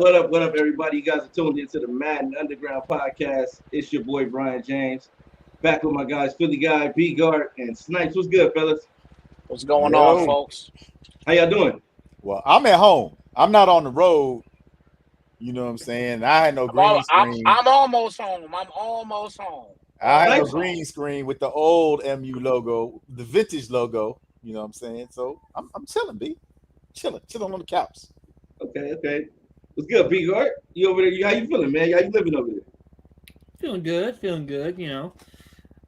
What up, everybody? You guys are tuned into the Madden Underground podcast. It's your boy Brian James, back with my guys Philly Guy, B Guard, and Snipes. What's good, fellas? What's going on, folks? How y'all doing? Well, I'm at home. I'm not on the road. You know what I'm saying? I had no green screen. I'm almost home. I'm almost home. I had no green screen with the old MU logo, the vintage logo. You know what I'm saying? So I'm chilling, B. Chilling on the couch. Okay. What's good, B Guard? You over there? How you feeling, man? How you living over there? Feeling good. You know,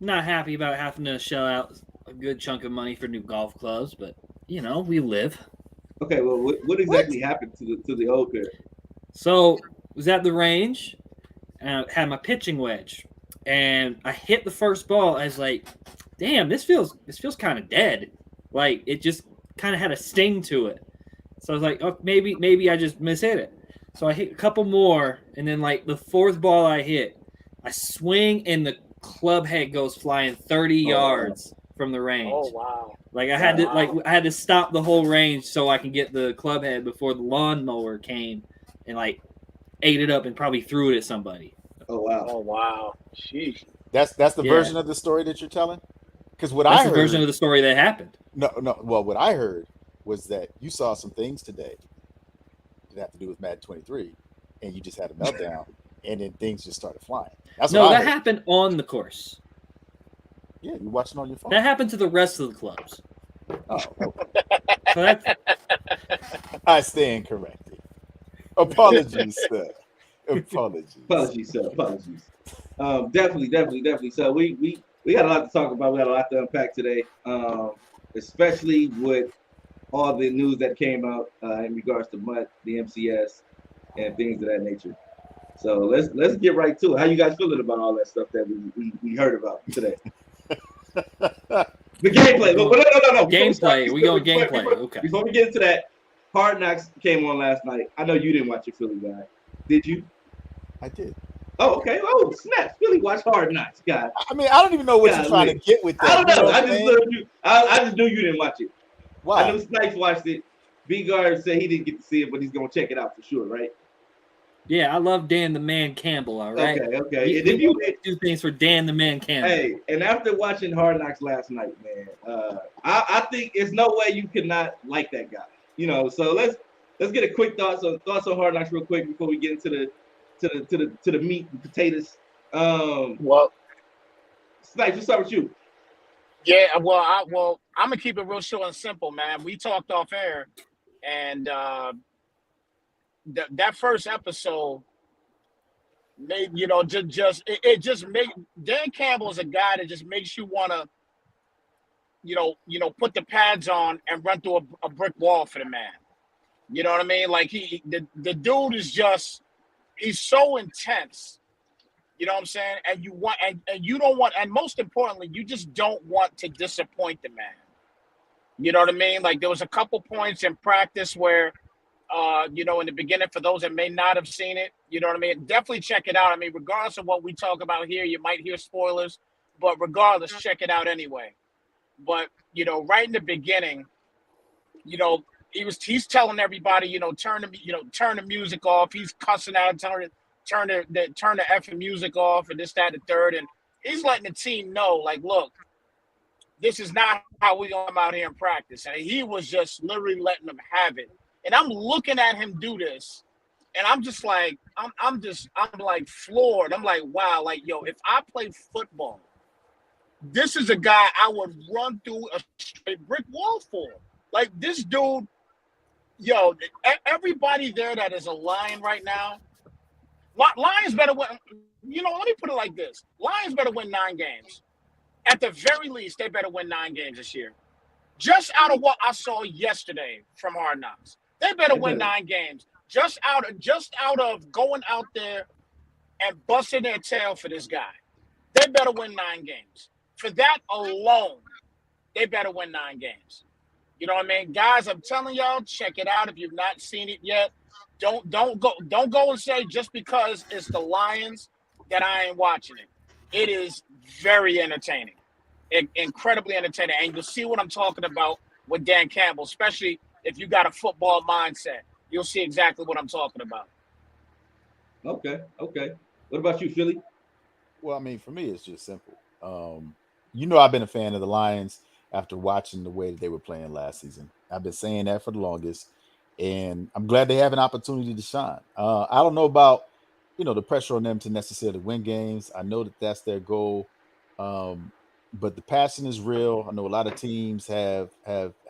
not happy about having to shell out a good chunk of money for new golf clubs, but you know, we live. Okay, well, what exactly happened to the old pair? So was at the range, and I had my pitching wedge, and I hit the first ball. I was like, "Damn, this feels kind of dead. Like it just kind of had a sting to it." So I was like, "Oh, maybe I just mishit it." So I hit a couple more, and then like the fourth ball I hit, I swing, and the club head goes flying 30 yards from the range. Oh wow! Like I had to stop the whole range so I can get the club head before the lawnmower came and like ate it up and probably threw it at somebody. Oh wow! Oh wow! Jeez. That's the version of the story that you're telling? Because that's the version of the story that happened. No. Well, what I heard was that you saw some things today that have to do with Madden 23, and you just had a meltdown, and then things just started flying. That happened on the course. Yeah, you're watching on your phone. That happened to the rest of the clubs. Oh, So that's I stand corrected. Apologies, sir. Apologies, sir. Definitely. So we got a lot to talk about. We got a lot to unpack today, especially with all the news that came out in regards to MUT, the MCS, and things of that nature. So let's get right to it. How you guys feeling about all that stuff that we heard about today? The gameplay. No. Gameplay. We go gameplay. Okay. Before we get into that, Hard Knocks came on last night. I know you didn't watch it, Philly Guy. Did you? I did. Oh, okay. Oh, snap. Philly watch Hard Knocks, guy. I mean, I don't even know what you're trying to get with that. I don't know. I just knew you didn't watch it. Why? I know Snipes watched it. B-Guard said he didn't get to see it, but he's going to check it out for sure, right? Yeah, I love Dan the Man Campbell, all right? Okay. And if you do things for Dan the Man Campbell. Hey, and after watching Hard Knocks last night, man, I think there's no way you could not like that guy. You know, so let's get a quick thoughts on Hard Knocks real quick before we get into the meat and potatoes. Well, Snipes, let's start with you. Yeah, I'm gonna keep it real short and simple, man. We talked off air, and that first episode made it just made Dan Campbell's a guy that just makes you want to put the pads on and run through a brick wall for the man. You know what I mean? Like the dude is just, he's so intense. You know what I'm saying? And you want and you don't want, and most importantly, you just don't want to disappoint the man. You know what I mean? Like there was a couple points in practice where in the beginning, for those that may not have seen it, you know what I mean? Definitely check it out. I mean, regardless of what we talk about here, you might hear spoilers, but regardless, check it out anyway. But, right in the beginning, he's telling everybody, turn the music off. He's cussing out, turn the effing music off and this, that, and the third. And he's letting the team know, like, look, this is not how we going to come out here and practice. And he was just literally letting them have it. And I'm looking at him do this, and I'm just like, I'm like floored. I'm like, wow, like, yo, if I play football, this is a guy I would run through a straight brick wall for. Like this dude, everybody there that is a Lion right now, Lions better win. Let me put it like this: Lions better win 9 games. At the very least, they better win 9 games this year. Just out of what I saw yesterday from Hard Knocks. They better win 9 games. Just out of going out there and busting their tail for this guy. They better win 9 games. For that alone, they better win 9 games. You know what I mean? Guys, I'm telling y'all, check it out if you've not seen it yet. Don't go and say just because it's the Lions that I ain't watching it. It is very entertaining. Incredibly entertaining. And you'll see what I'm talking about with Dan Campbell, especially if you got a football mindset. You'll see exactly what I'm talking about. Okay. Okay. What about you, Philly? Well, I mean, for me, it's just simple. I've been a fan of the Lions after watching the way that they were playing last season. I've been saying that for the longest, and I'm glad they have an opportunity to shine. I don't know about the pressure on them to necessarily win games. I know that that's their goal, um, but the passion is real. I know a lot of teams have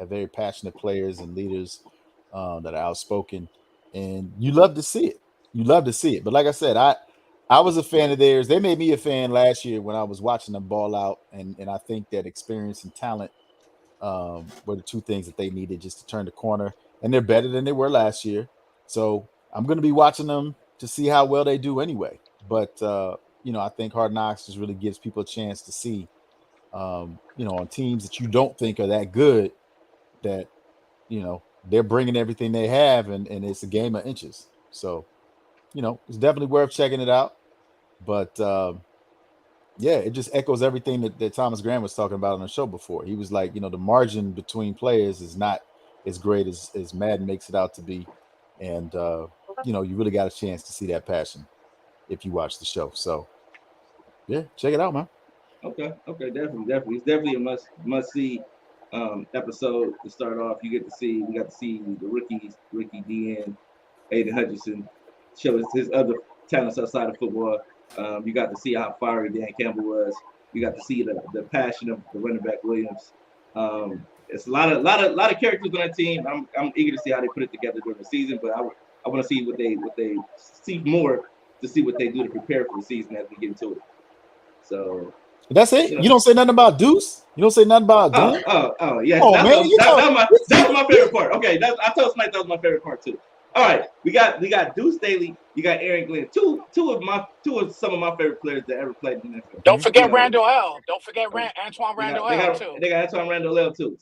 very passionate players and leaders that are outspoken, and you love to see it. You love to see it. But like I said, I was a fan of theirs. They made me a fan last year when I was watching them ball out, and I think that experience and talent were the two things that they needed just to turn the corner. And they're better than they were last year. So I'm going to be watching them to see how well they do anyway. But I think Hard Knocks just really gives people a chance to see, on teams that you don't think are that good, that they're bringing everything they have, and it's a game of inches. So it's definitely worth checking it out. But yeah, it just echoes everything that Thomas Graham was talking about on the show before. He was like, the margin between players is not as great as Madden makes it out to be. And, you really got a chance to see that passion if you watch the show. So, yeah, check it out, man. Okay. Okay. Definitely. Definitely. It's definitely a must see episode to start off. We got to see the rookies, Ricky DN, Aiden Hutchinson, show his other talents outside of football. You got to see how fiery Dan Campbell was. You got to see the passion of the running back Williams. It's a lot of characters on that team. I'm eager to see how they put it together during the season, but I want to see what they see more to see what they do to prepare for the season as we get into it. So That's it. you You know, don't say nothing about Deuce. You don't say nothing about Glenn. oh, yes. Oh man, That was my favorite part. Okay, I told Smite that was my favorite part too. All right, we got Deuce Staley, you got Aaron Glenn, two of some of my favorite players that ever played in the NFL. Don't You forget know, Randall L. Don't forget Antoine they got Randall L. too. Antoine Randall L too.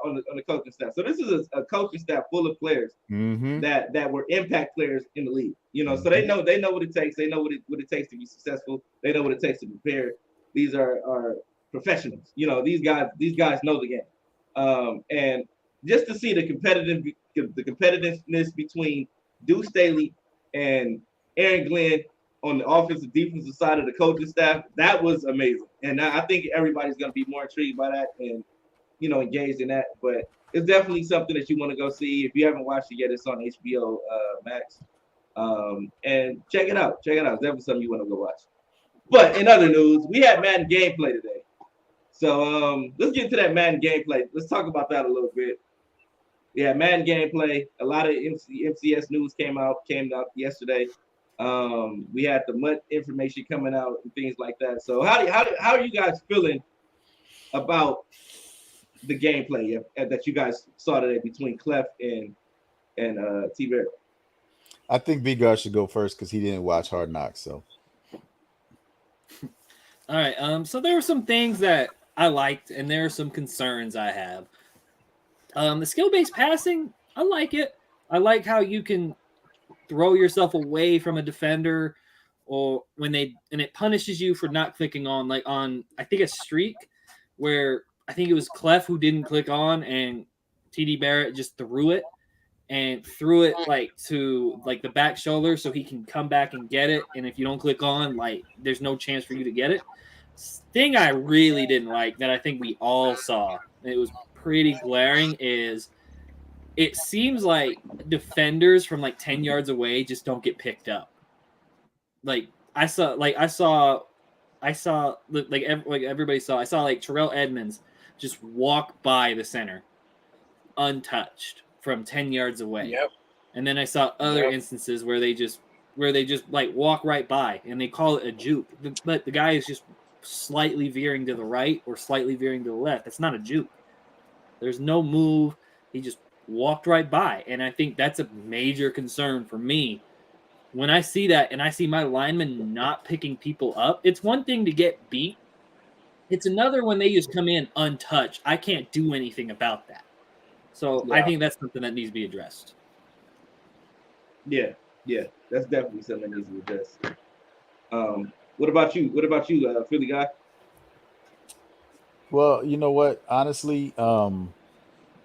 On the coaching staff. So this is a coaching staff full of players Mm-hmm. that were impact players in the league. So Mm-hmm. they know what it takes. They know what it takes to be successful. They know what it takes to prepare. These are professionals. These guys know the game. And just to see the competitiveness between Deuce Staley and Aaron Glenn on the offensive defensive side of the coaching staff, that was amazing. And I think everybody's going to be more intrigued by that and engaged in that. But it's definitely something that you want to go see. If you haven't watched it yet, it's on HBO Max. And check it out. Check it out. It's definitely something you want to go watch. But in other news, we had Madden gameplay today. So let's get into that Madden gameplay. Let's talk about that a little bit. Yeah, Madden gameplay. A lot of MCS news came out yesterday. We had the MUT information coming out and things like that. So how are you guys feeling about the gameplay that you guys saw today between Clef and T Bear? I think B Guard should go first because he didn't watch Hard Knocks. So All right. So there were some things that I liked, and there are some concerns I have. The skill-based passing, I like it. I like how you can throw yourself away from a defender, or and it punishes you for not clicking on, like on I think a streak where I think it was Clef who didn't click on, and TD Barrett just threw it like to like the back shoulder so he can come back and get it. And if you don't click on, like there's no chance for you to get it. Thing I really didn't like that I think we all saw, and it was pretty glaring, is it seems like defenders from like 10 yards away just don't get picked up. Like I saw like everybody saw. I saw like Terrell Edmonds just walk by the center untouched from 10 yards away. Yep. And then I saw other instances where they just like walk right by and they call it a juke. But the guy is just slightly veering to the right or slightly veering to the left. That's not a juke. There's no move. He just walked right by. And I think that's a major concern for me. When I see that and I see my linemen not picking people up, it's one thing to get beat. It's another when they just come in untouched. I can't do anything about that. So I think that's something that needs to be addressed. Yeah, that's definitely something that needs to be addressed. What about you? Philly guy? well, you know what? Honestly,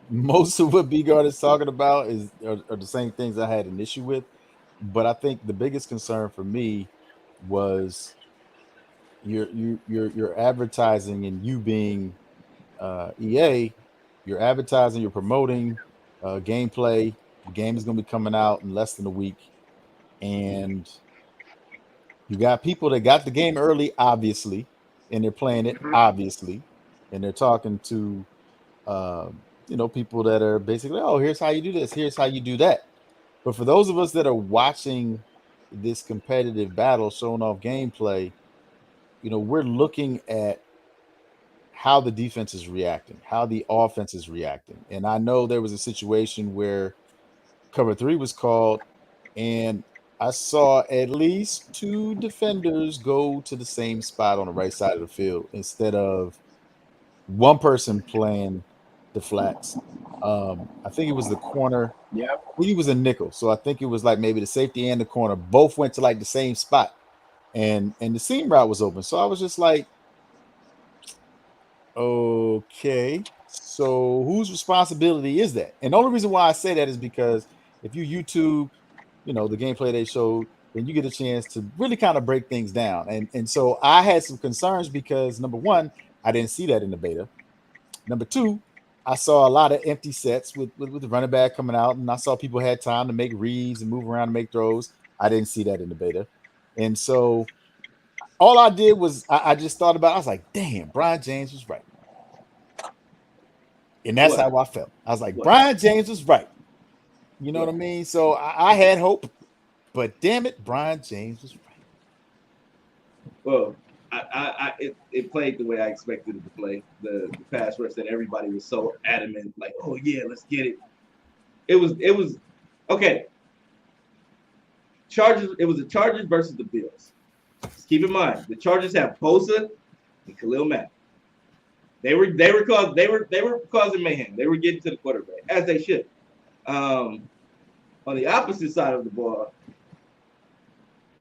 most of what B Guard is talking about are the same things I had an issue with. But I think the biggest concern for me was your advertising and you being EA, you're advertising, you're promoting gameplay. The game is going to be coming out in less than a week, and you got people that got the game early, obviously, and they're playing it, Mhm. obviously, and they're talking to people that are basically, oh, here's how you do this, here's how you do that. But for those of us that are watching this competitive battle showing off gameplay, we're looking at how the defense is reacting, how the offense is reacting. And I know there was a situation where cover three was called, and I saw at least two defenders go to the same spot on the right side of the field instead of one person playing the flats. I think it was the corner. Yep. He was a nickel, so I think it was like maybe the safety and the corner both went to like the same spot, and the seam route was open. So I was just like, okay, so whose responsibility is that? And the only reason why I say that is because if you YouTube, the gameplay they showed, then you get a chance to really kind of break things down. And so I had some concerns because number one, I didn't see that in the beta. Number two, I saw a lot of empty sets with the running back coming out, and I saw people had time to make reads and move around and make throws. I didn't see that in the beta. And so all I did was I just thought about it. I was like, damn, Brian James was right. And that's What? how I felt. I was like, What? Brian James was right. You know What? what I mean? So I had hope, but damn it, Brian James was right. Well, it played the way I expected it to play. The pass rush that everybody was so adamant, like, oh yeah, let's get it. It was okay. Chargers. It was the Chargers versus the Bills. Just keep in mind, the Chargers have Bosa and Khalil Mack. They were causing mayhem. They were getting to the quarterback as they should. On the opposite side of the ball,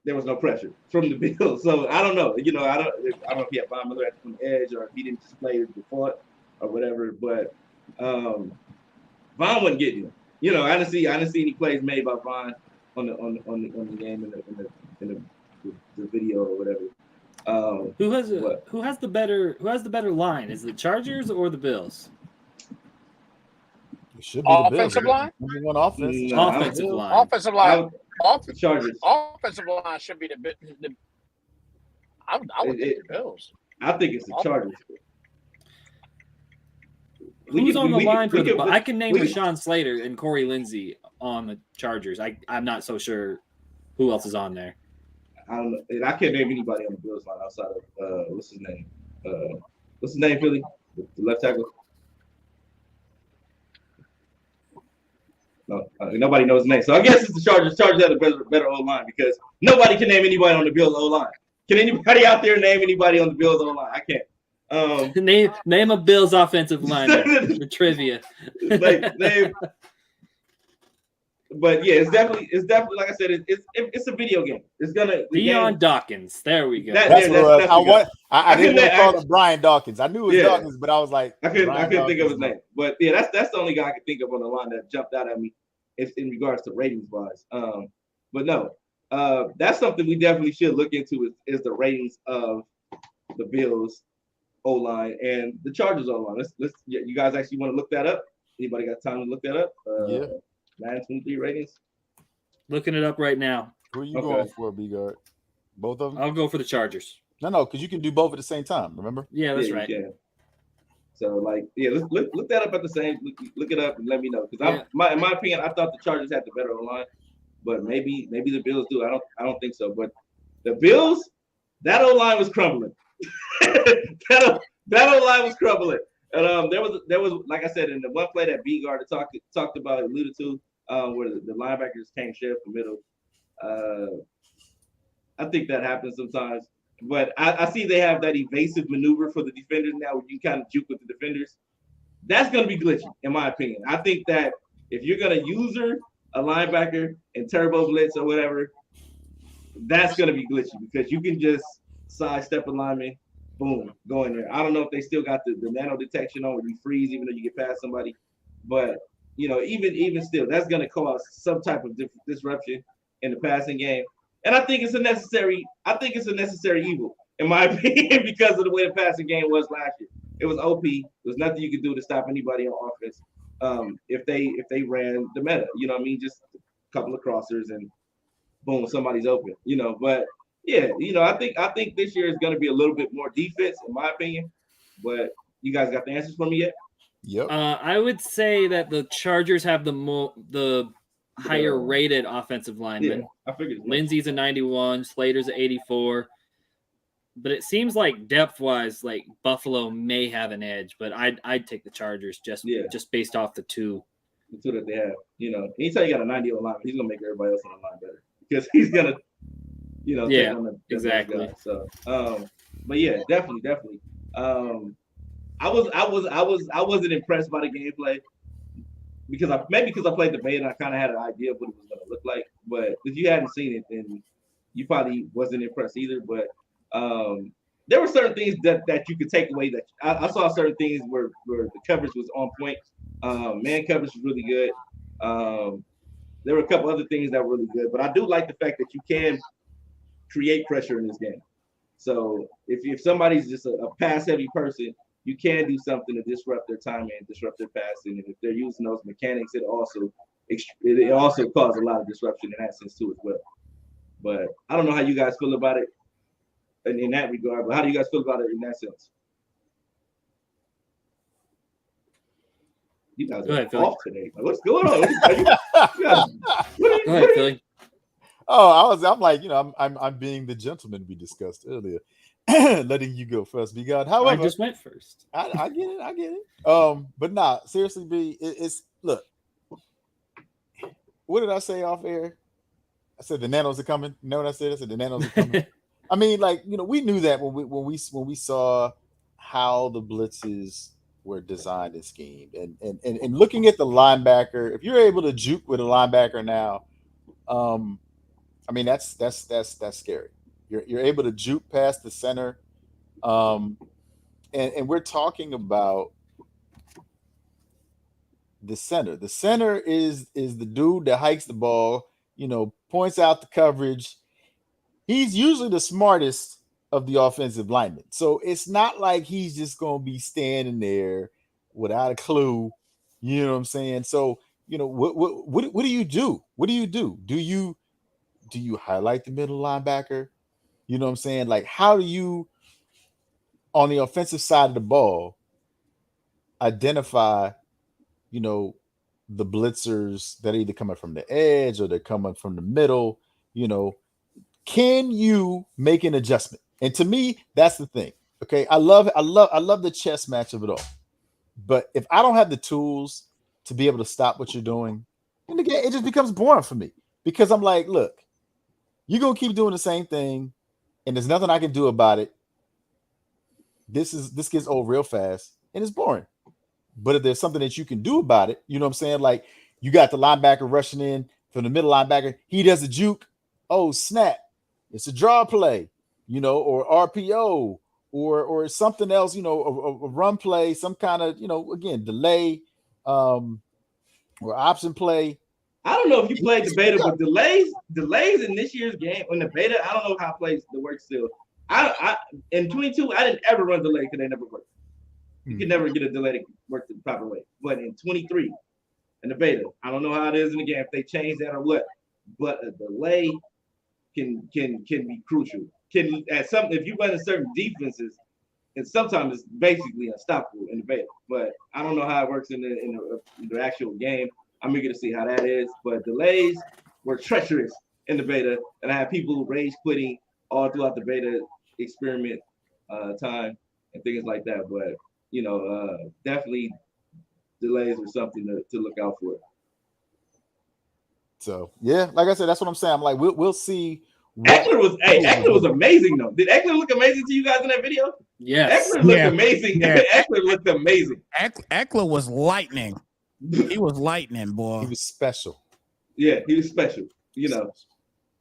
there was no pressure from the Bills. So I don't know. I don't know if he had Von Miller at the edge or if he didn't just play before or whatever. But Von wasn't getting him. I didn't see any plays made by Von on the game in the video or whatever. Who has the better line? Is it the Chargers or the Bills? It should be the Bills. Offensive line? Number one offense. No, Offensive line. Offensive line. Chargers. Offensive line should be the I would think the Bills. I think it's the Chargers. Who's on the line for the? I can name Rashawn Slater and Corey Lindsey on the Chargers. I'm not so sure who else is on there. I don't know. And I can't name anybody on the Bills line outside of what's his name? Philly? The left tackle. No, nobody knows his name. So I guess it's the Chargers. Chargers have a better O line because nobody can name anybody on the Bills O line. Can anybody out there name anybody on the Bills O line? I can't. Name a Bills offensive line. The trivia. name. But yeah, it's definitely like I said, it's a video game. It's gonna Deion Dawkins. There we go. I didn't want to call him Brian Dawkins. I knew it was Dawkins, but I was like, I couldn't think of his name. But yeah, that's the only guy I could think of on the line that jumped out at me, if in regards to ratings wise. But no, that's something we definitely should look into is the ratings of the Bills O line and the Chargers O line. You guys actually want to look that up? Anybody got time to look that up? Yeah. 923 ratings. Looking it up right now. Who are you going for, B-Guard? Both of them? I'll go for the Chargers. No, because you can do both at the same time. Remember? Yeah, that's right. Yeah. So let's look that up at the same. Look it up and let me know. Because in my opinion, I thought the Chargers had the better O-line, but maybe the Bills do. I don't think so. But the Bills, that O-line was crumbling. that O-line was crumbling. And there was like I said in the one play that B-Guard talked about, alluded to, where the linebackers came share from middle. I think that happens sometimes. But I see they have that evasive maneuver for the defenders now where you kind of juke with the defenders. That's going to be glitchy, in my opinion. I think that if you're going to user a linebacker in turbo blitz or whatever, that's going to be glitchy because you can just sidestep a lineman, boom, go in there. I don't know if they still got the nano detection on where you freeze even though you get past somebody. But, even still, that's going to cause some type of disruption. in the passing game, and I think it's a necessary evil in my opinion because of the way the passing game was last year. It was OP. There's nothing you could do to stop anybody on offense. If they ran the meta, you know what I mean, just a couple of crossers and boom, somebody's open, you know. But yeah, you know, I think this year is going to be a little bit more defense, in my opinion. But you guys got the answers for me yet? Yep. I would say that the Chargers have the higher rated offensive lineman. Yeah, I figured. Lindsey's a 91, Slater's a 84. But it seems like depth-wise, like Buffalo may have an edge, but I'd take the Chargers just based off the two that they have. You know, anytime you got a 90 on line, he's gonna make everybody else on the line better because he's gonna, you know, take on the exactly. guy. So, but yeah, definitely. I wasn't impressed by the gameplay because I played the beta and I kind of had an idea of what it was gonna look like. But if you hadn't seen it, then you probably wasn't impressed either. But there were certain things that you could take away. That I saw certain things where the coverage was on point. Man coverage was really good. There were a couple other things that were really good, but I do like the fact that you can create pressure in this game. So if somebody's just a pass heavy person, you can do something to disrupt their timing and disrupt their passing. And if they're using those mechanics, it also causes a lot of disruption in that sense too as well. But I don't know how you guys feel about it in that regard, but how do you guys feel about it in that sense? You guys are off today. Like, what's going on? Go ahead, Philly. Oh, I'm like, you know, I'm being the gentleman we discussed earlier, letting you go first, B God. However, I just went first. I get it. But nah, seriously, B, it's look. What did I say off air? I said the nanos are coming. You know what I said? I said the nanos are coming. I mean, like, you know, we knew that when we saw how the blitzes were designed and schemed, and looking at the linebacker, if you're able to juke with a linebacker now, I mean that's scary. You're able to juke past the center, and we're talking about the center. The center is the dude that hikes the ball, you know, points out the coverage. He's usually the smartest of the offensive linemen. So it's not like he's just going to be standing there without a clue. You know what I'm saying? So, you know, what do you do? What do you do? Do you highlight the middle linebacker? You know what I'm saying? Like, how do you, on the offensive side of the ball, identify, you know, the blitzers that are either coming from the edge or they're coming from the middle? You know, can you make an adjustment? And to me, that's the thing. Okay, I love the chess match of it all. But if I don't have the tools to be able to stop what you're doing, then again, it just becomes boring for me because I'm like, look, you're gonna keep doing the same thing, and there's nothing I can do about it. This gets old real fast, and it's boring. But if there's something that you can do about it, you know what I'm saying? Like, you got the linebacker rushing in from the middle linebacker. He does a juke. Oh, snap. It's a draw play, you know, or RPO or something else, you know, a run play, some kind of, you know, again, delay or option play. I don't know if you played the beta, but delays in this year's game in the beta, I don't know how it plays the work still. I in 22, I didn't ever run delay because they never worked. You can never get a delay to work the proper way. But in 23, in the beta, I don't know how it is in the game if they change that or what. But a delay can be crucial. If you run in certain defenses, and sometimes it's basically unstoppable in the beta. But I don't know how it works in the actual game. I'm eager to see how that is. But delays were treacherous in the beta, and I had people rage quitting all throughout the beta experiment time and things like that. But you know, definitely delays are something to look out for. So yeah, like I said, that's what I'm saying. I'm like, we'll see. Eckler was amazing though. Did Eckler look amazing to you guys in that video? Yes. Eckler looked amazing. Yeah. Eckler looked amazing. Eckler was lightning. He was lightning, boy. He was special. Yeah, he was special. You know,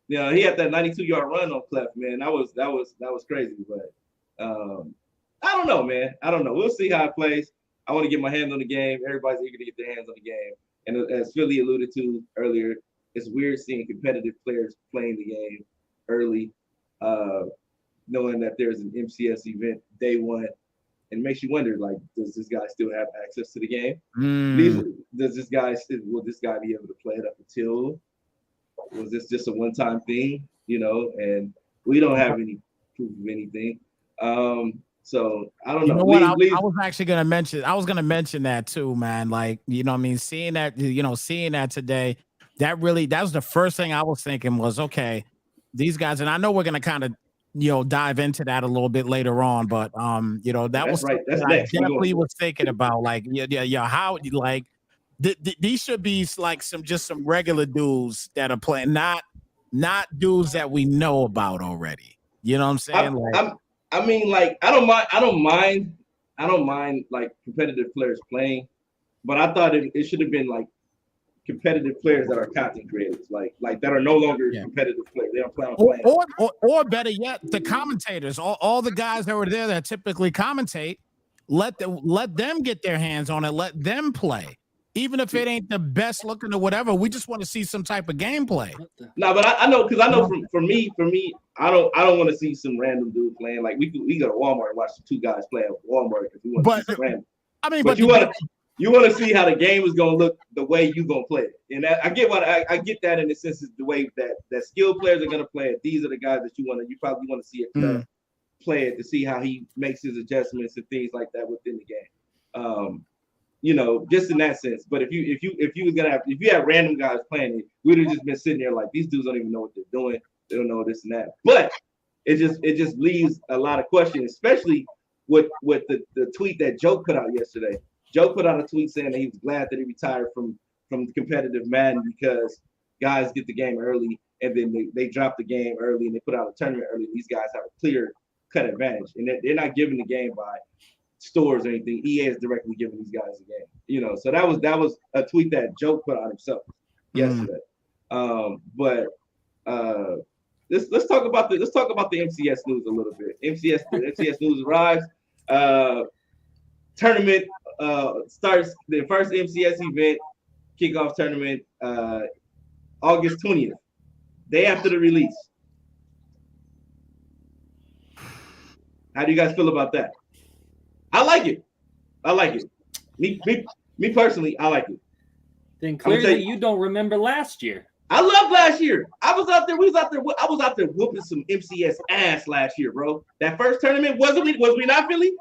he had that 92-yard run on Clef, man. That was crazy. But I don't know, man. I don't know. We'll see how it plays. I want to get my hands on the game. Everybody's eager to get their hands on the game. And as Philly alluded to earlier, it's weird seeing competitive players playing the game early, knowing that there's an MCS event day one, and it makes you wonder, like, does this guy still have access to the game? Does this guy will this guy be able to play it up until? Was this just a one-time thing? And we don't have any proof of anything. So I don't know. You know what? I was actually gonna mention. I was gonna mention that too, man. Like, what I mean, seeing that today, that was the first thing I was thinking was, okay, these guys, and I know we're gonna kind of dive into that a little bit later on, but that was right. That's I next. definitely was thinking about, like, how, like, these should be like some regular dudes that are playing, not dudes that we know about already. You know what I'm saying? I mean, like, I don't mind like competitive players playing, but I thought it should have been like competitive players that are content creators, like that are no longer competitive players. They don't plan on playing. Or better yet, the commentators, all the guys that were there that typically commentate, let them get their hands on it, let them play. Even if it ain't the best looking or whatever, we just want to see some type of gameplay. No, but I know, because I know for me, I don't want to see some random dude playing. Like, we go to Walmart and watch the two guys play at Walmart if we want to see some random. I mean, but you want to see how the game is gonna look the way you gonna play it. And I get that in the sense is the way that skilled players are gonna play it. These are the guys that you probably want to see it play it to see how he makes his adjustments and things like that within the game. Just in that sense. But if you had random guys playing it, we'd have just been sitting there like, these dudes don't even know what they're doing. They don't know this and that. But it just leaves a lot of questions, especially with the tweet that Joe put out yesterday. Joe put out a tweet saying that he was glad that he retired from competitive Madden because guys get the game early and then they drop the game early and they put out a tournament early. These guys have a clear cut advantage, and they're not giving the game by stores or anything. EA is directly giving these guys a game, so that was a tweet that Joe put out himself yesterday. But let's talk about the MCS news a little bit. The MCS news arrives. Tournament starts, the first MCS event kickoff tournament August 20th, day after the release. How do you guys feel about that? I like it. Me personally, I like it. Then clearly you don't remember last year. I loved last year. I was out there whooping some MCS ass last year, bro. That first tournament, was we not, Philly?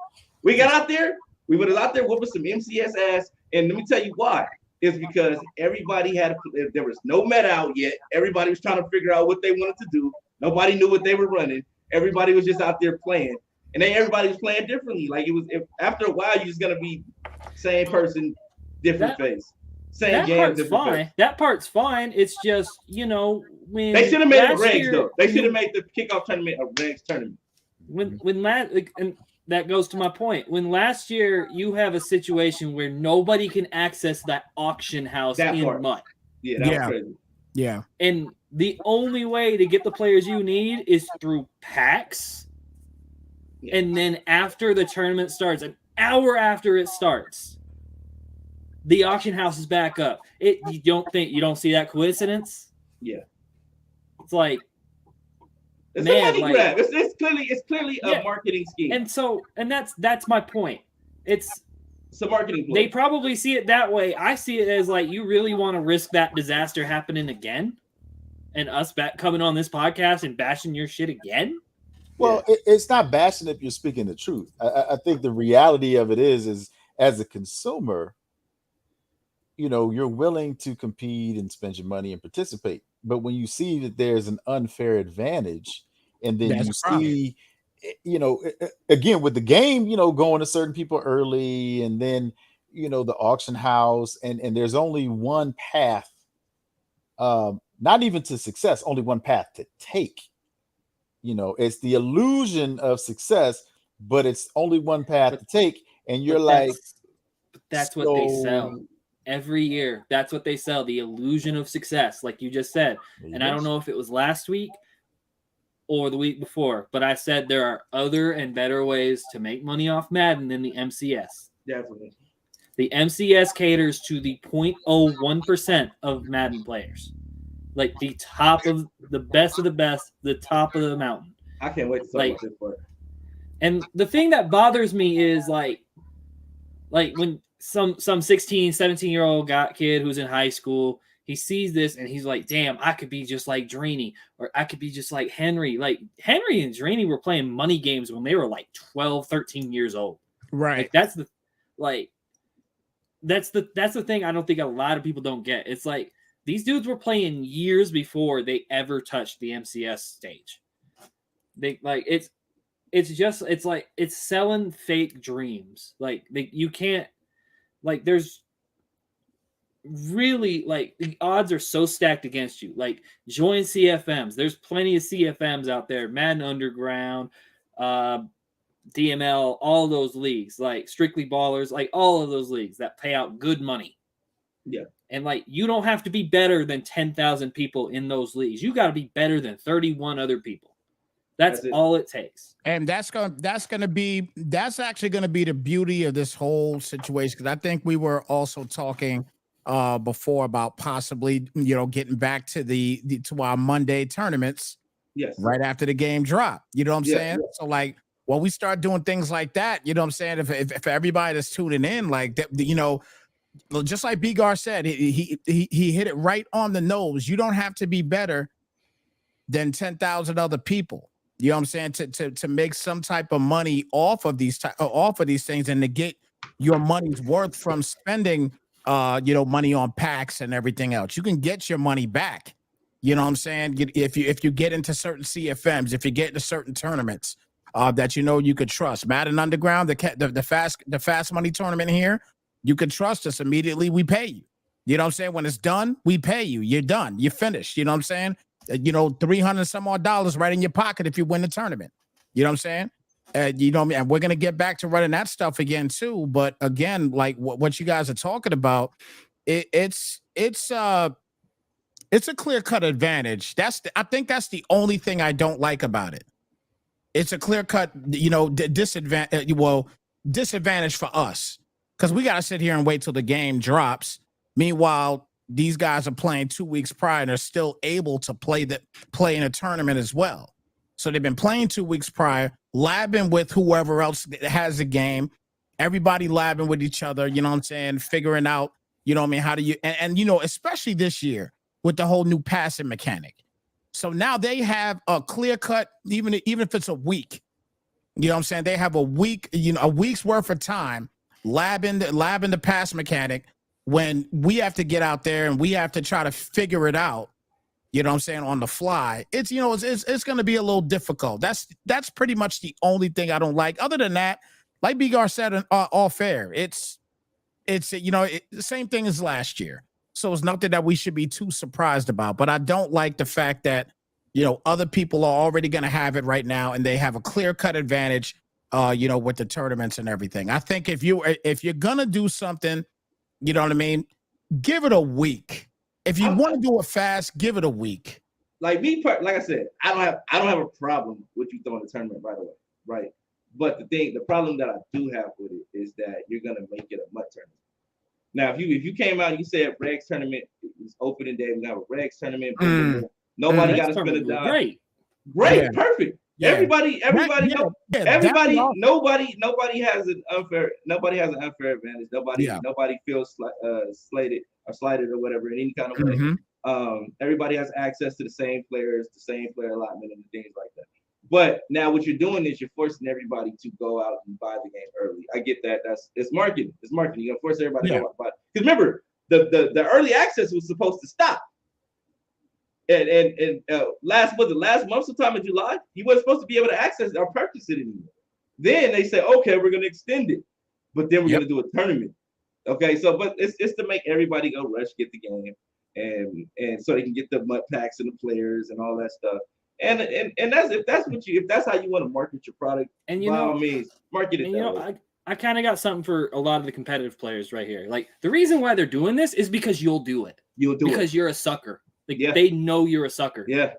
We got out there. We were out there whooping some MCS ass, and let me tell you why. It's because everybody there was no meta out yet. Everybody was trying to figure out what they wanted to do. Nobody knew what they were running. Everybody was just out there playing. And then everybody was playing differently. Like, after a while, you're just gonna be same person, different face, same game, different face. That part's fine. It's just when they should have made it ranks though. They should have made the kickoff tournament a ranks tournament. And that goes to my point. When last year you have a situation where nobody can access that auction house in MUT. Yeah, that was crazy. Yeah, and the only way to get the players you need is through packs. And then after the tournament starts, an hour after it starts, the auction house is back up. You don't see that coincidence? Yeah. It's like, it's a money grab. It's clearly a marketing scheme. And that's my point. It's a marketing play. They probably see it that way. I see it as like, you really want to risk that disaster happening again, and us coming on this podcast and bashing your shit again? Well, it's not bashing if you're speaking the truth. I think the reality of it is as a consumer, you're willing to compete and spend your money and participate. But when you see that there's an unfair advantage, and then you see, again, with the game, going to certain people early, and then, the auction house, and there's only one path, not even to success, only one path to take. It's the illusion of success, but it's only one path to take. And you're that's what they sell every year. That's what they sell, the illusion of success, like you just said. And I don't know if it was last week or the week before, but I said there are other and better ways to make money off Madden than the MCS. Definitely. The MCS caters to the 0.01% of Madden players. like the top of the best of the best, the top of the mountain. I can't wait to talk Like, about this part. and the thing that bothers me is like when some 16, 17-year-old kid who's in high school, he sees this and he's like, damn, I could be just like Draney, or I could be just like Henry. Like Henry and Draney were playing money games when they were like 12, 13 years old. Right. Like that's the thing I don't think a lot of people don't get. It's like these dudes were playing years before they ever touched the MCS stage. They like it's selling fake dreams. Like you can't, like, there's really, like, the odds are so stacked against you. Like, join CFMs. There's plenty of CFMs out there. Madden Underground, DML, all those leagues, like Strictly Ballers, like all of those leagues that pay out good money. Yeah. And like, you don't have to be better than 10,000 people in those leagues. You got to be better than 31 other people. That's all it takes. And that's actually gonna be the beauty of this whole situation, because I think we were also talking before about possibly, getting back to to our Monday tournaments. Yes. Right after the game drop. You know what I'm saying? Yeah. So like, when we start doing things like that, you know what I'm saying? If everybody that's tuning in, like that, just like Bigar said, he hit it right on the nose. You don't have to be better than 10,000 other people. You know what I'm saying? To make some type of money off of these things, and to get your money's worth from spending money on packs and everything else. You can get your money back. You know what I'm saying? If you get into certain CFMs, if you get into certain tournaments that you could trust. Madden Underground, the fast money tournament here, you can trust us immediately. We pay you. You know what I'm saying? When it's done, we pay you. You're done. You're finished. You know what I'm saying? $300 some odd dollars right in your pocket if you win the tournament. You know what I'm saying? And we're gonna get back to running that stuff again too. But again, like what you guys are talking about, it's a clear-cut advantage. I think that's the only thing I don't like about it. It's a clear-cut, disadvantage for us, because we got to sit here and wait till the game drops. Meanwhile, these guys are playing 2 weeks prior and are still able to play in a tournament as well. So they've been playing 2 weeks prior, labbing with whoever else has a game. Everybody labbing with each other, you know what I'm saying? Figuring out, how do you, and especially this year with the whole new passing mechanic. So now they have a clear cut, even if it's a week, you know what I'm saying? They have a week, a week's worth of time labbing the pass mechanic, when we have to get out there and we have to try to figure it out, you know what I'm saying, on the fly. It's going to be a little difficult. That's pretty much the only thing I don't like. Other than that, like Bigar said, all fair. It's the same thing as last year. So it's nothing that we should be too surprised about. But I don't like the fact that, other people are already going to have it right now, and they have a clear-cut advantage, with the tournaments and everything. I think if you're going to do something, you know what I mean, give it a week. If you want to do it fast, give it a week. Like like I said, I don't have a problem with you throwing the tournament right away, right? But the problem that I do have with it is that you're gonna make it a MUT tournament. Now, if you came out and you said Regs tournament is opening day, we have a Regs tournament. Nobody got to spend a dime. Great, Yeah. Perfect. Yeah. Nobody has an unfair advantage. Nobody feels slighted or whatever in any kind of way. Everybody has access to the same players, the same player allotment, and things like that. But now what you're doing is you're forcing everybody to go out and buy the game early. I get that. It's marketing. It's marketing. You're gonna force everybody to go out and buy it. Because remember, the early access was supposed to stop. And last month, sometime in July, you weren't supposed to be able to access or purchase it anymore. Then they say, okay, we're gonna extend it, but then we're gonna do a tournament. Okay, so but it's to make everybody go rush get the game, and so they can get the MUT packs and the players and all that stuff. And if that's how you want to market your product, and by all means, market it. And I kind of got something for a lot of the competitive players right here. Like, the reason why they're doing this is because you'll do it. Because you're a sucker. Like, they know you're a sucker. Yeah.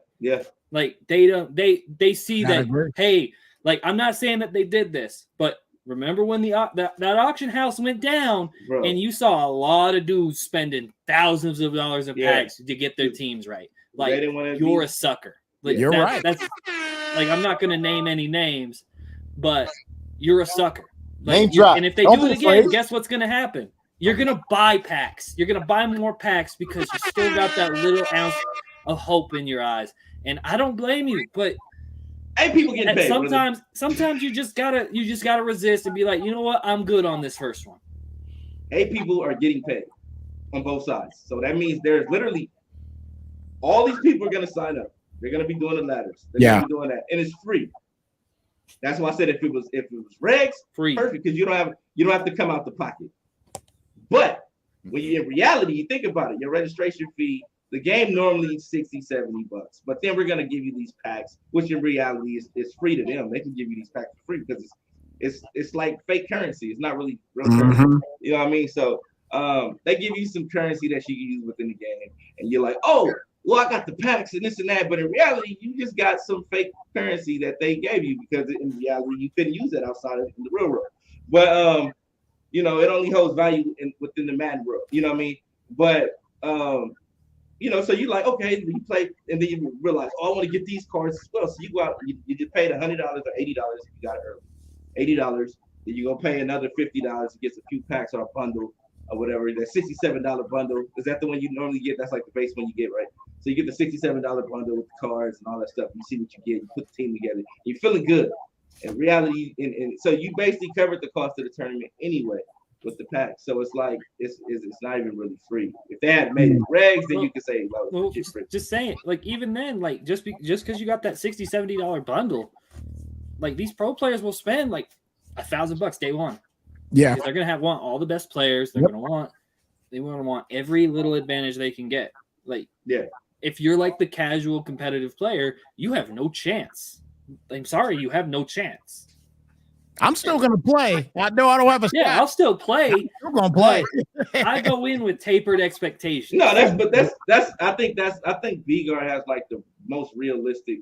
Like, they see that, hey, like, I'm not saying that they did this, but remember when that auction house went down, and you saw a lot of dudes spending thousands of dollars in packs to get their teams right. They like didn't want to you're be. a sucker. Like, You're right. That's like I'm not gonna name any names, but you're a sucker. Like, Name drop. and if they Don't do be it again, afraid. guess what's gonna happen? You're gonna buy packs. You're gonna buy more packs because you still got that little ounce of hope in your eyes. And I don't blame you, but Hey, people getting paid. sometimes you just gotta resist and be like, you know what, I'm good on this first one. Hey, people are getting paid on both sides. So that means there's literally all these people are going to sign up. They're going to be doing the ladders. They're going to be doing that, and it's free. That's why I said if it was regs, Free, perfect, because you don't have to come out the pocket. But when you in reality, you think about it, your registration fee, the game normally is $60, $70, but then we're going to give you these packs, which in reality is free to them. They can give you these packs for free because it's like fake currency. It's not really real currency. You know what I mean? So they give you some currency that you can use within the game, and you're like, oh, well, I got the packs and this and that, but in reality, you just got some fake currency that they gave you because in reality, you couldn't use it outside of the real world. But you know, it only holds value within the Madden world. You know what I mean? But you know, so you like, okay, you play, and then you realize, oh, I want to get these cards as well. So you go out, you just paid $100 or $80 if you got it early. $80, then you're gonna pay another $50 to get a few packs or a bundle or whatever. That $67 bundle, is that the one you normally get? That's like the base one you get, right? So you get the $67 bundle with the cards and all that stuff. You see what you get, you put the team together, you're feeling good. In reality, and so you basically covered the cost of the tournament anyway with the pack. So it's like it's not even really free. If they had made it regs, then you could say, well, just saying, like, even then, like, just because you got that $60-$70 bundle, like, these pro players will spend like $1,000 day one. Yeah, because they're gonna want all the best players. They're gonna want every little advantage they can get. Like, if you're like the casual competitive player, you have no chance. I'm sorry, you have no chance. I'm still gonna play. I know I don't have a shot. I'll still play. I'm gonna play. I go in with tapered expectations. No, that's I think Vigard has like the most realistic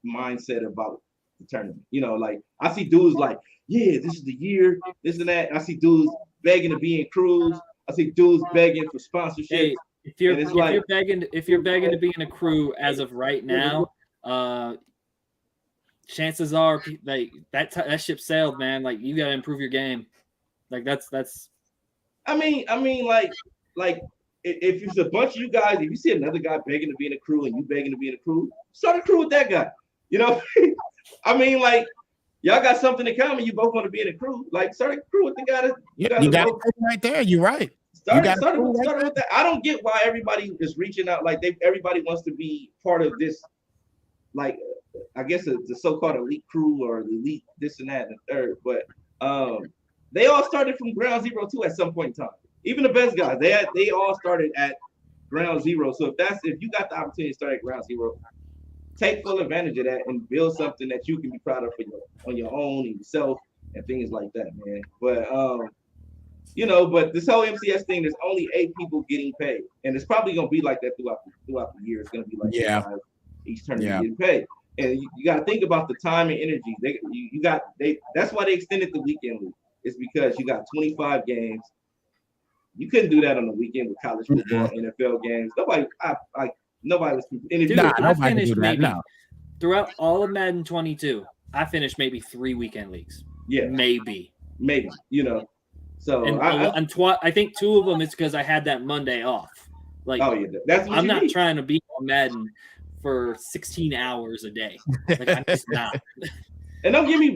mindset about the tournament. You know, like I see dudes like, yeah, this is the year, this and that. I see dudes begging to be in crews. I see dudes begging for sponsorship. Hey, if you're begging to be in a crew as of right now, chances are like that ship sailed, man. Like, you gotta improve your game. Like that's. I mean, like if it's a bunch of you guys, if you see another guy begging to be in a crew and you begging to be in a crew, start a crew with that guy. You know, I mean, like, y'all got something in common. You both want to be in a crew. Like, start a crew with the guy that you got it right there. You're right. Start with that. I don't get why everybody is reaching out. Like, everybody wants to be part of this. Like, I guess the so-called elite crew or the elite this and that and the third. But they all started from ground zero too at some point in time. Even the best guys, they all started at ground zero. So if you got the opportunity to start at ground zero, take full advantage of that and build something that you can be proud of on your own and yourself and things like that, man. But you know, but this whole MCS thing, there's only 8 people getting paid, and it's probably gonna be like that throughout the year. It's gonna be like each tournament getting paid, and you got to think about the time and energy. That's why they extended the weekend league. It's because you got 25 games. You couldn't do that on the weekend with college football, NFL games. Nobody was. Nobody do that. Throughout all of Madden 22, I finished maybe 3 weekend leagues. Yeah, maybe. You know, so I think 2 of them is because I had that Monday off. Like, that's what I'm not trying to be on Madden for 16 hours a day. Like, I'm just not. And don't get me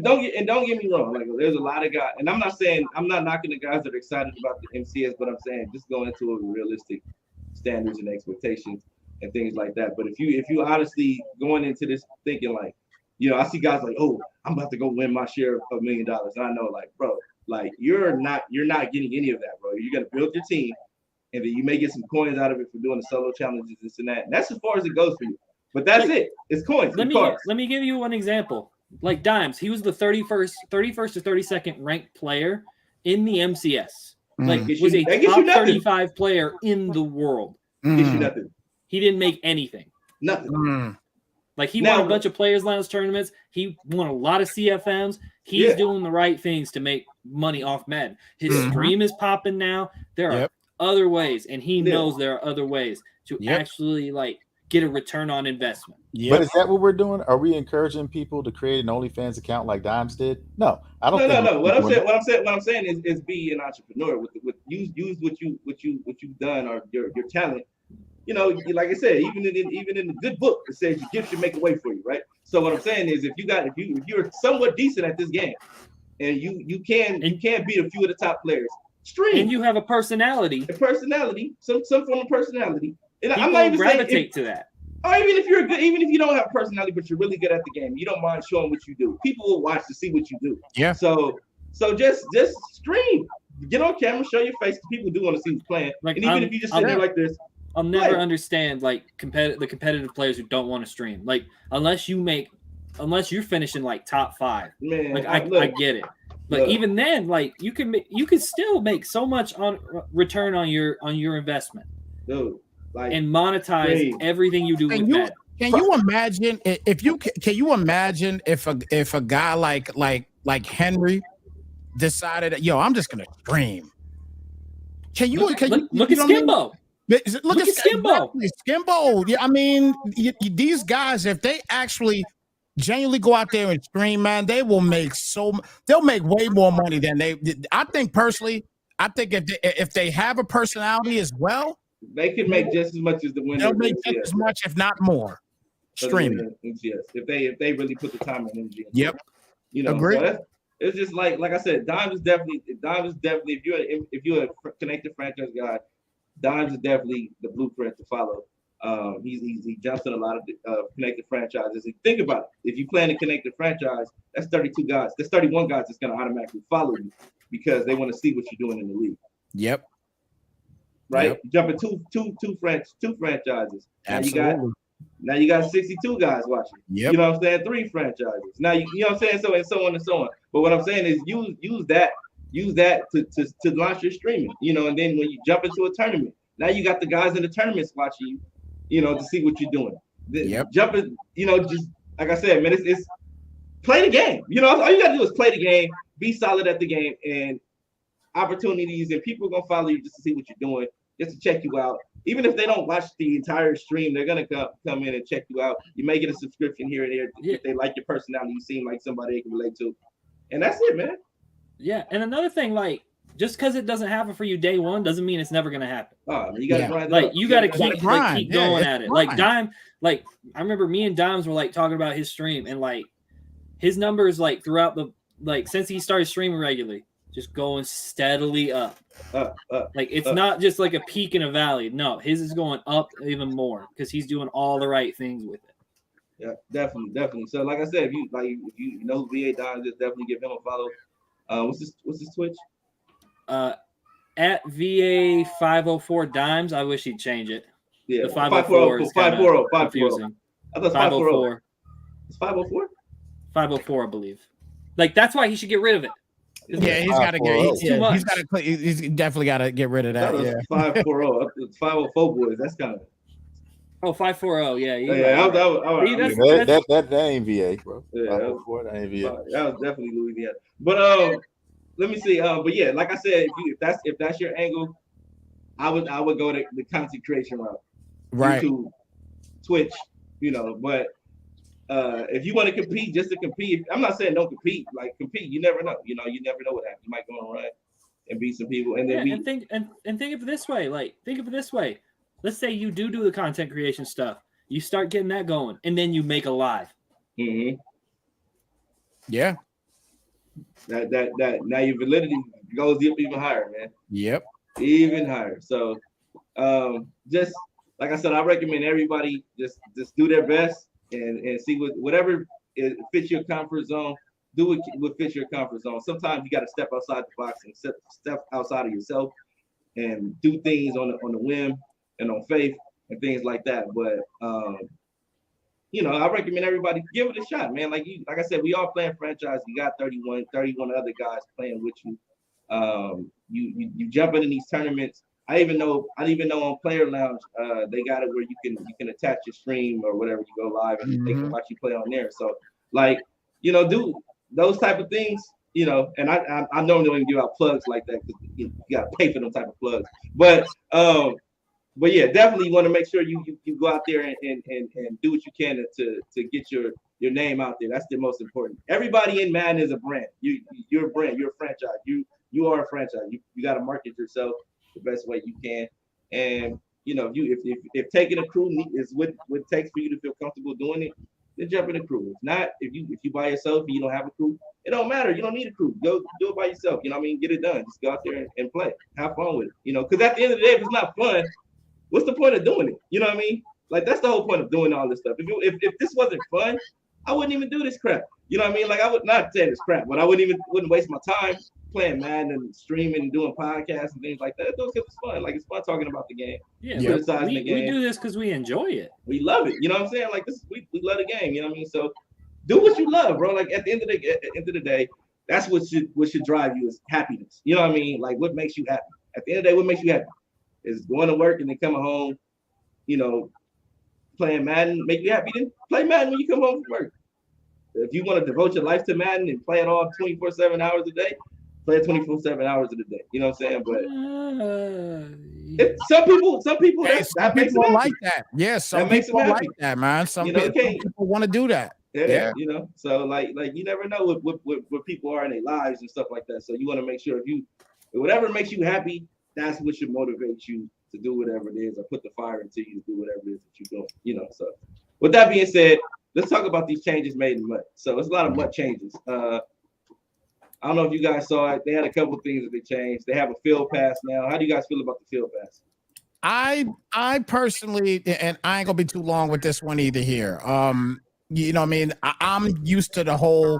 wrong. Like, there's a lot of guys, and I'm not knocking the guys that are excited about the MCS, but I'm saying just go into it with realistic standards and expectations and things like that. But if you honestly going into this thinking like, you know, I see guys like, oh, I'm about to go win my share of $1 million. And I know, like, bro, like you're not getting any of that, bro. You're gonna build your team, and then you may get some coins out of it for doing the solo challenges, this and that. And that's as far as it goes for you. But that's it. It's coins. Let me give you one example. Like Dimes, he was the 31st to 32nd ranked player in the MCS. Like, was a top 35 player in the world. Gets you nothing. He didn't make anything. Nothing. Like, he won a bunch of Players Lounge tournaments. He won a lot of CFMs. He's doing the right things to make money off Madden. His stream is popping now. There are other ways, and he knows there are other ways to actually, like, get a return on investment. But is that what we're doing? Are we encouraging people to create an OnlyFans account like Dimes did? No, I don't. No. What I'm saying is be an entrepreneur with use what you've done or your talent. You know, like I said, even in the good book, it says your gift should make a way for you, right? So what I'm saying is, if you're somewhat decent at this game, and you can beat a few of the top players, stream. And you have a personality. Some form of personality. And people I'm not even gravitate to that. Or even if you don't have a personality, but you're really good at the game, you don't mind showing what you do. People will watch to see what you do. Yeah. So just stream. Get on camera, show your face. People do want to see who's playing. Like, and even if you just sit there like this. I'll never understand like the competitive players who don't want to stream. Like unless you're finishing like top 5. Man, like I get it. But even then, like you can still make so much on return on your investment. Dude, like, and monetize everything you do with Madden. Can you imagine if a guy like Henry decided, yo, I'm just gonna stream? Look at Skimbo. Look at Skimbo. Skimbo. Yeah, I mean, these guys, if they actually genuinely go out there and stream, man, they'll make way more money than I think personally. I think if they have a personality as well, they could make just as much as the winner. They'll make just as much, if not more. Streaming. MCS. If they really put the time and energy. Yep. You know, agree. So it's just like I said, Dimes is definitely if you're a connected franchise guy, Dimes is definitely the blueprint to follow. He jumps in a lot of connected franchises. And think about it. If you plan a connected franchise, that's 32 guys. That's 31 guys that's going to automatically follow you because they want to see what you're doing in the league. Yep. Right. Yep. Jumping two franchises. Absolutely. Now you got 62 guys watching. Yep. You know what I'm saying? 3 franchises. Now you know what I'm saying? So on and so on. But what I'm saying is use that to launch your streaming. You know, and then when you jump into a tournament, now you got the guys in the tournaments watching you. You know, to see what you're doing. Yep. Jumping, you know, just like I said, man, it's play the game. You know, all you gotta do is play the game, be solid at the game, and opportunities and people are gonna follow you just to see what you're doing, just to check you out. Even if they don't watch the entire stream, they're gonna come in and check you out. You may get a subscription here and there if they like your personality. You seem like somebody they can relate to, and that's it, man. Yeah, and another thing, like, just because it doesn't happen for you day one doesn't mean it's never gonna happen. Oh, you gotta grind. Like you gotta keep going at it. Grind. Like Dime, like I remember me and Dimes were like talking about his stream and like his numbers like throughout the since he started streaming regularly, just going steadily up. Like it's not just like a peak and a valley. No, his is going up even more because he's doing all the right things with it. Yeah, definitely. So like I said, if you know VA Dimes, just definitely give him a follow. What's his Twitch? At VA 504 Dimes. I wish he'd change it. Yeah, the 504 is 540. confusing. I thought 504. It's 504. 504, I believe. Like that's why he should get rid of it. Yeah, he's got to get. He's definitely got to get rid of that. That was 540. It's 504 boys. That's kind of. Oh, 540. Yeah. That ain't VA, bro. Yeah, that ain't VA. That was definitely Louisiana. But let me see. But yeah, like I said, if that's your angle, I would go to the content creation route. Right. YouTube, Twitch, you know. But if you want to compete, just to compete. I'm not saying don't compete. Like compete, you never know. You know, you never know what happens. You might go on a run and beat some people, and then think of it this way. Like think of it this way. Let's say you do the content creation stuff. You start getting that going, and then you make a live. Mm-hmm. Yeah. That now your validity goes up even higher, man. Yep. Even higher. So, just like I said, I recommend everybody just do their best and see whatever fits your comfort zone. Do what fits your comfort zone. Sometimes you got to step outside the box and step outside of yourself and do things on the whim and on faith and things like that. But you know, I recommend everybody give it a shot, man. Like I said, we all playing franchise. You got 31 other guys playing with you. You jump into these tournaments. I even know on Player Lounge, they got it where you can attach your stream or whatever, you go live and they can watch you play on there. So like, you know, do those type of things, you know, and I normally don't give out plugs like that because you gotta pay for them type of plugs. But but yeah, definitely you want to make sure you go out there and do what you can to get your name out there. That's the most important. Everybody in Madden is a brand. You're a brand. You're a franchise. You are a franchise. You got to market yourself the best way you can. And if taking a crew is what it takes for you to feel comfortable doing it, then jump in a crew. If not, if you by yourself and you don't have a crew, it don't matter. You don't need a crew. Go do it by yourself. You know what I mean? Get it done. Just go out there and play. Have fun with it. Because at the end of the day, if it's not fun, what's the point of doing it? You know what I mean? Like that's the whole point of doing all this stuff. If this wasn't fun, I wouldn't even do this crap. You know what I mean? Like I would not say this crap, but I wouldn't waste my time playing Madden and streaming and doing podcasts and things like that. Those because it's fun. Like it's fun talking about the game. Yeah, criticizing the game. We do this because we enjoy it. We love it. You know what I'm saying? Like this, we love the game. You know what I mean? So do what you love, bro. Like at the end of the day, that's what should drive you is happiness. You know what I mean? Like what makes you happy. At the end of the day, what makes you happy is going to work and then coming home. Playing Madden make you happy. Then play Madden when you come home from work. If you want to devote your life to Madden and play it all 24/7 hours a day, play it 24/7 hours of the day. You know what I'm saying? But some people that makes them like that. Yeah, some people like that, man. Some people want to do that. Yeah. So like you never know what people are in their lives and stuff like that. So you want to make sure whatever makes you happy, that's what should motivate you to do whatever it is, or put the fire into you to do whatever it is that you're doing. So with that being said, let's talk about these changes made in MUT. So it's a lot of MUT changes. I don't know if you guys saw it. They had a couple of things that they changed. They have a field pass now. How do you guys feel about the field pass? I personally, and I ain't gonna be too long with this one either here. You know what I mean? I'm used to the whole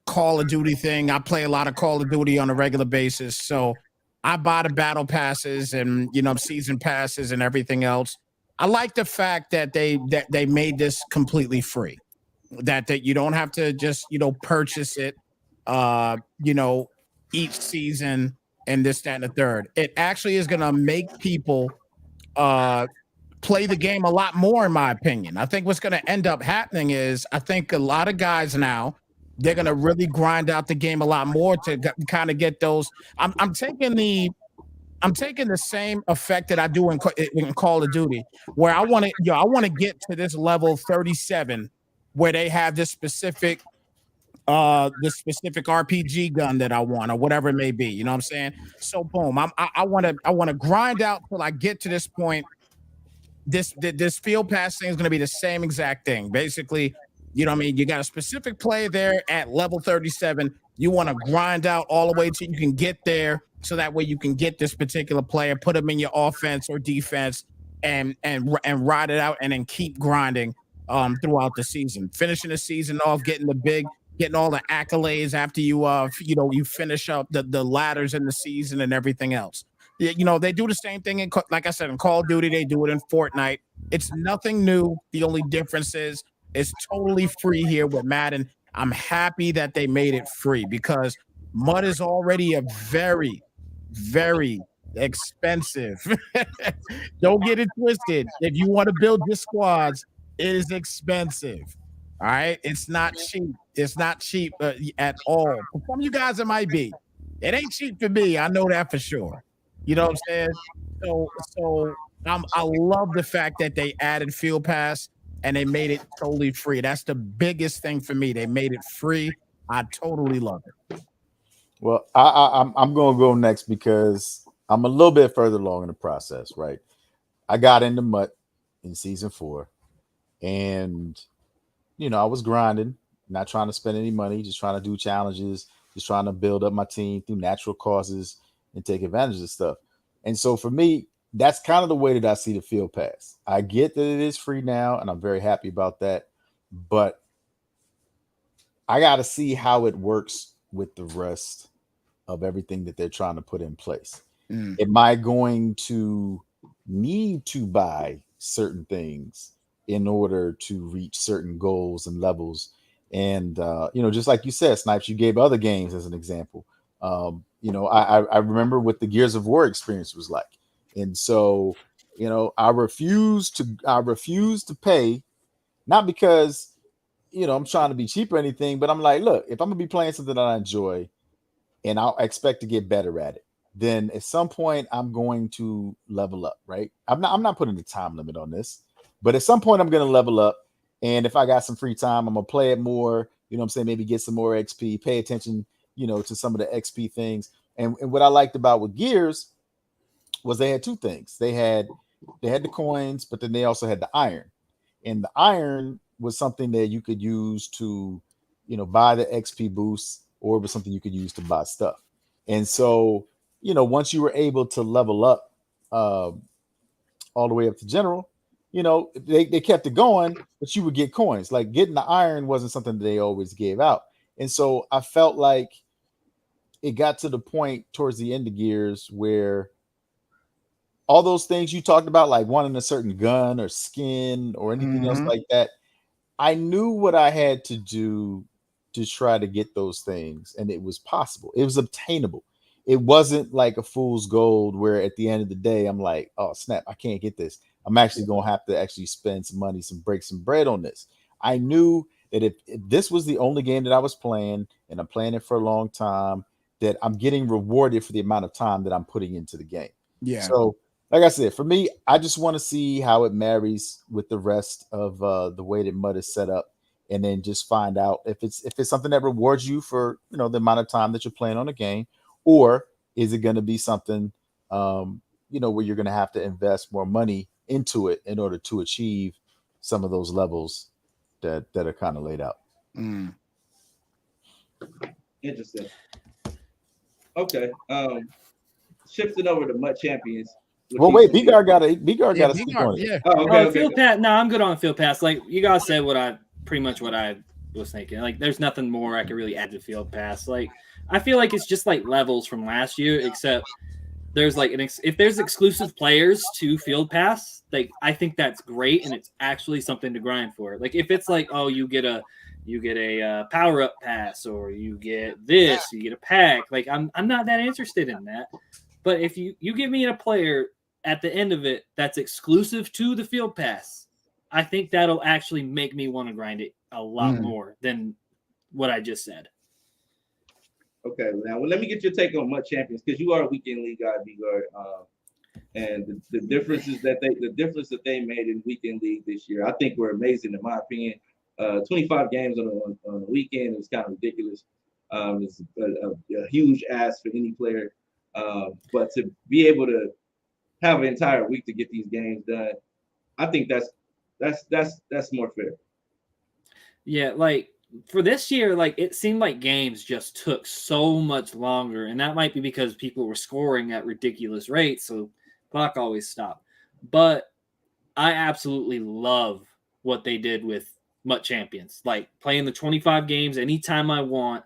Call of Duty thing. I play a lot of Call of Duty on a regular basis. So I buy the battle passes and season passes and everything else. I like the fact that they made this completely free. That you don't have to just purchase it each season and this, that, and the third. It actually is gonna make people play the game a lot more, in my opinion. I think what's gonna end up happening is I think a lot of guys now they're gonna really grind out the game a lot more to kind of get those. I'm taking the same effect that I do in Call of Duty, where I want to get to this level 37, where they have this specific RPG gun that I want, or whatever it may be. You know what I'm saying? So boom, I want to grind out till I get to this point. This field pass thing is going to be the same exact thing. Basically, you know what I mean? You got a specific play there at level 37. You want to grind out all the way till you can get there, so that way you can get this particular player, put them in your offense or defense, and ride it out, and then keep grinding throughout the season. Finishing the season off, getting all the accolades after you finish up the ladders in the season and everything else. They do the same thing like I said, in Call of Duty. They do it in Fortnite. It's nothing new. The only difference is it's totally free here with Madden. I'm happy that they made it free because MUT is already a very, very expensive. Don't get it twisted. If you want to build your squads, it is expensive. All right, it's not cheap. It's not cheap at all. For some of you guys, it might be. It ain't cheap for me. I know that for sure. You know what I'm saying? So I love the fact that they added Field Pass and they made it totally free. That's the biggest thing for me. They made it free. I totally love it. Well, I'm going to go next because I'm a little bit further along in the process, right? I got into MUT in season 4, and I was grinding, not trying to spend any money, just trying to do challenges, just trying to build up my team through natural causes and take advantage of stuff. And so for me, that's kind of the way that I see the field pass. I get that it is free now, and I'm very happy about that. But I got to see how it works with the rest of everything that they're trying to put in place. Am I going to need to buy certain things in order to reach certain goals and levels? And, just like you said, Snipes, you gave other games as an example. I remember what the Gears of War experience was like. And so, I refuse to pay, not because, I'm trying to be cheap or anything, but I'm like, look, if I'm gonna be playing something that I enjoy and I'll expect to get better at it, then at some point I'm going to level up, right? I'm not putting a time limit on this, but at some point I'm going to level up. And if I got some free time, I'm gonna play it more, you know what I'm saying? Maybe get some more XP, pay attention, to some of the XP things. And what I liked about with Gears was they had two things. They had the coins, but then they also had the iron. And the iron was something that you could use to, buy the XP boost, or it was something you could use to buy stuff. And so, once you were able to level up uh, all the way up to general, they kept it going, but you would get coins. Like getting the iron wasn't something that they always gave out. And so I felt like it got to the point towards the end of Gears where all those things you talked about, like wanting a certain gun or skin or anything else like that, I knew what I had to do to try to get those things, and it was possible. It was obtainable. It wasn't like a fool's gold where at the end of the day, I'm like, oh, snap, I can't get this. I'm actually going to have to actually spend some money, break some bread on this. I knew that if this was the only game that I was playing, and I'm playing it for a long time, that I'm getting rewarded for the amount of time that I'm putting into the game. Yeah. So, like I said, for me, I just want to see how it marries with the rest of the way that MUD is set up, and then just find out if it's something that rewards you for the amount of time that you're playing on a game, or is it going to be something where you're going to have to invest more money into it in order to achieve some of those levels that are kind of laid out. Interesting. Okay. Shifting over to MUT Champions. Well, wait, B-Guard got a speak on it. Yeah. Oh, okay. Field pass. No, I'm good on field pass. Like you guys said, pretty much what I was thinking. Like, there's nothing more I could really add to field pass. Like, I feel like it's just like levels from last year, except there's like if there's exclusive players to field pass, like I think that's great, and it's actually something to grind for. Like if it's like, oh, you get a power up pass, or you get a pack. Like I'm not that interested in that. But if you give me a player at the end of it that's exclusive to the field pass, I think that'll actually make me want to grind it a lot more than what I just said. Okay, now let me get your take on MUT Champions, because you are a weekend league guy, B-Guard. And the differences that they made in weekend league this year, I think were amazing in my opinion. 25 games on a weekend is kind of ridiculous. It's a huge ask for any player. But to be able to have an entire week to get these games done, I think that's more fair. Yeah, like for this year, like it seemed like games just took so much longer, and that might be because people were scoring at ridiculous rates, so clock always stopped. But I absolutely love what they did with MUT Champions, like playing the 25 games anytime I want.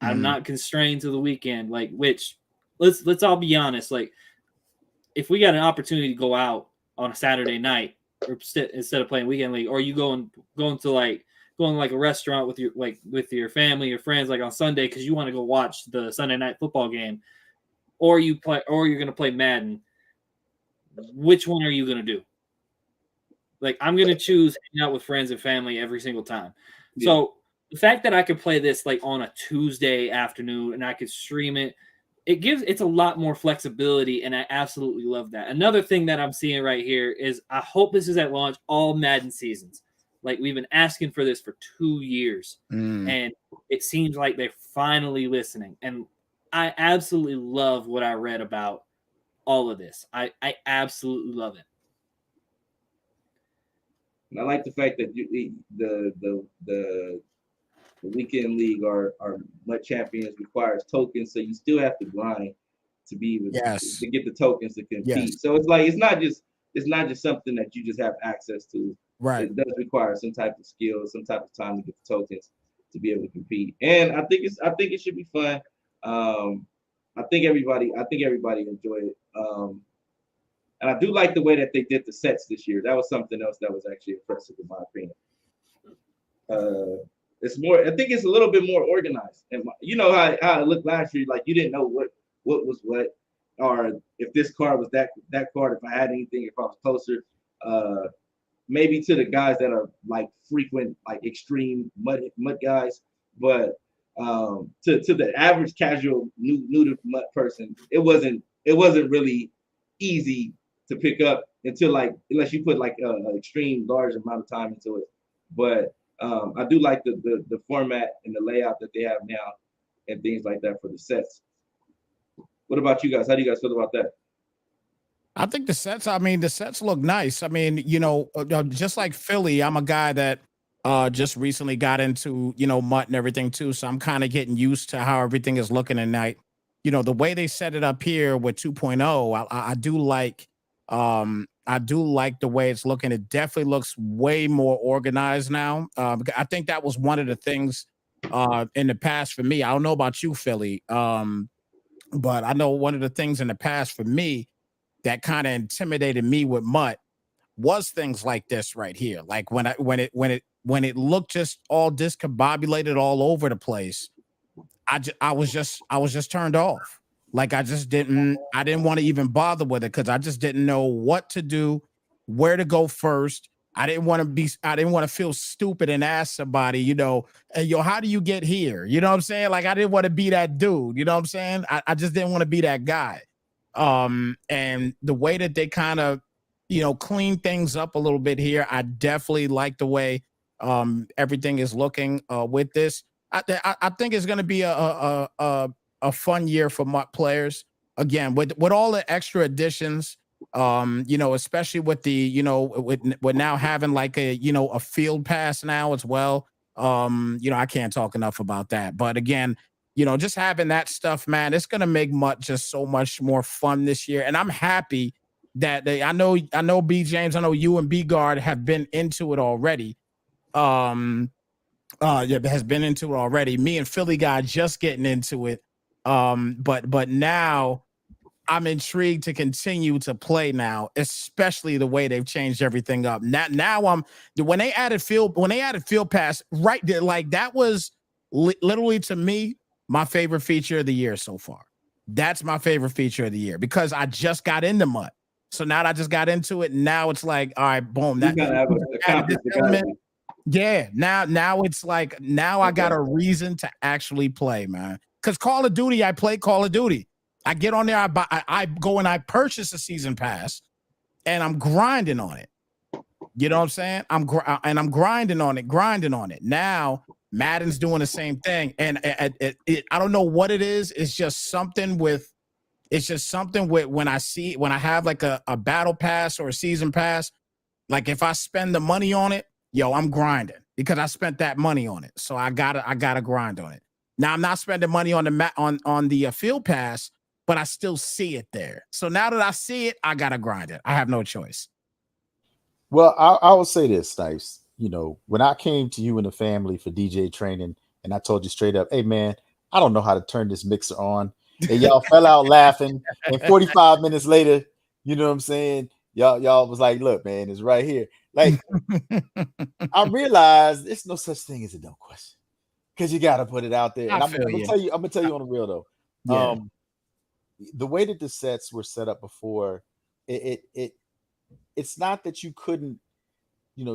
I'm not constrained to the weekend, like which let's all be honest, like if we got an opportunity to go out on a Saturday night or instead of playing weekend league, or you going to a restaurant with your family or friends like on Sunday because you want to go watch the Sunday night football game, or you're going to play Madden, which one are you going to do? Like I'm going to choose hanging out with friends and family every single time. Yeah. So the fact that I could play this like on a Tuesday afternoon and I could stream it, it's a lot more flexibility, and I absolutely love that. Another thing that I'm seeing right here is I hope this is at launch all Madden seasons. Like we've been asking for this for 2 years, and it seems like they're finally listening. And I absolutely love what I read about all of this. I absolutely love it. And I like the fact that the weekend league or MUT Champions requires tokens, so you still have to grind to be able to get the tokens to compete. Yes. So it's like it's not just something that you just have access to. Right. It does require some type of skill, some type of time to get the tokens to be able to compete. And I think it should be fun. I think everybody enjoyed it. And I do like the way that they did the sets this year. That was something else that was actually impressive in my opinion. It's more. I think it's a little bit more organized. And you know how it looked last year. Like you didn't know what was what, or if this card was that card. If I had anything, if I was closer. Maybe to the guys that are like frequent, like extreme mud guys. But to the average casual new to MUT person, it wasn't really easy to pick up until like unless you put like an extreme large amount of time into it. But I do like the format and the layout that they have now and things like that for the sets. What about you guys? How do you guys feel about that? I think the sets, I mean, the sets look nice. I mean, just like Philly, I'm a guy that just recently got into, MUT and everything too. So I'm kind of getting used to how everything is looking at night. The way they set it up here with 2.0, I do like I do like the way it's looking. It definitely looks way more organized now. I think that was one of the things in the past for me. I don't know about you, Philly. But I know one of the things in the past for me that kind of intimidated me with MUT was things like this right here. Like when it looked just all discombobulated all over the place, I was just turned off. Like I didn't want to even bother with it because I just didn't know what to do, where to go first. I didn't want to feel stupid and ask somebody, hey, yo, how do you get here? You know what I'm saying? Like I didn't want to be that dude. You know what I'm saying? I just didn't want to be that guy. And the way that they kind of, clean things up a little bit here, I definitely like the way everything is looking with this. I think it's going to be a fun year for MUT players. Again, with all the extra additions, especially with the, with now having like a field pass now as well. I can't talk enough about that. But again, just having that stuff, man, it's gonna make MUT just so much more fun this year. And I'm happy that I know B James, I know you and B Guard have been into it already. Yeah, has been into it already. Me and Philly guy just getting into it. But now I'm intrigued to continue to play now, especially the way they've changed everything up. Now when they added field pass right there, like that was literally to me my favorite feature of the year so far. That's my favorite feature of the year because I just got into MUT. So now that I just got into it, now it's like, all right, boom. You gotta have a confidence. Yeah, now it's like now I got a reason to actually play, man. Because Call of Duty, I play Call of Duty. I get on there, I go and I purchase a season pass, and I'm grinding on it. You know what I'm saying? I'm grinding on it. Now Madden's doing the same thing, and I don't know what it is. It's just something with when I have like a battle pass or a season pass. Like if I spend the money on it, yo, I'm grinding because I spent that money on it. So I gotta grind on it. Now I'm not spending money on the field pass, but I still see it there. So now that I see it, I gotta grind it. I have no choice. Well, I will say this, Snipes. When I came to you and the family for DJ training, and I told you straight up, hey man, I don't know how to turn this mixer on. And y'all fell out laughing. And 45 minutes later, you know what I'm saying? Y'all was like, look, man, it's right here. Like, I realized there's no such thing as a dumb question. Because you gotta put it out there. And I'm gonna tell you on the real though. Yeah. The way that the sets were set up before, it's not that you couldn't,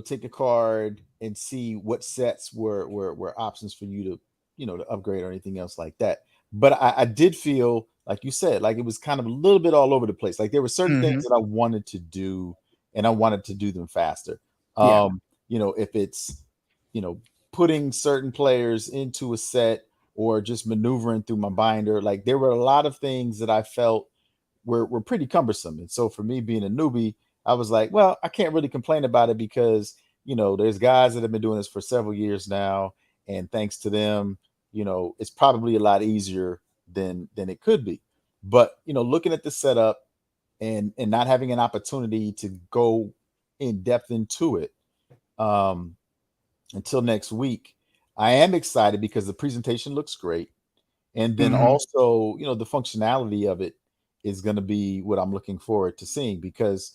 take a card and see what sets were options for you to upgrade or anything else like that. But I did feel, like you said, like it was kind of a little bit all over the place. Like there were certain things that I wanted to do, and I wanted to do them faster. If it's, putting certain players into a set or just maneuvering through my binder, like there were a lot of things that I felt were pretty cumbersome. And so for me being a newbie, I was like, well, I can't really complain about it because, there's guys that have been doing this for several years now. And thanks to them, it's probably a lot easier than it could be. But, looking at the setup and not having an opportunity to go in depth into it until next week, I am excited because the presentation looks great. And then also, the functionality of it is going to be what I'm looking forward to seeing because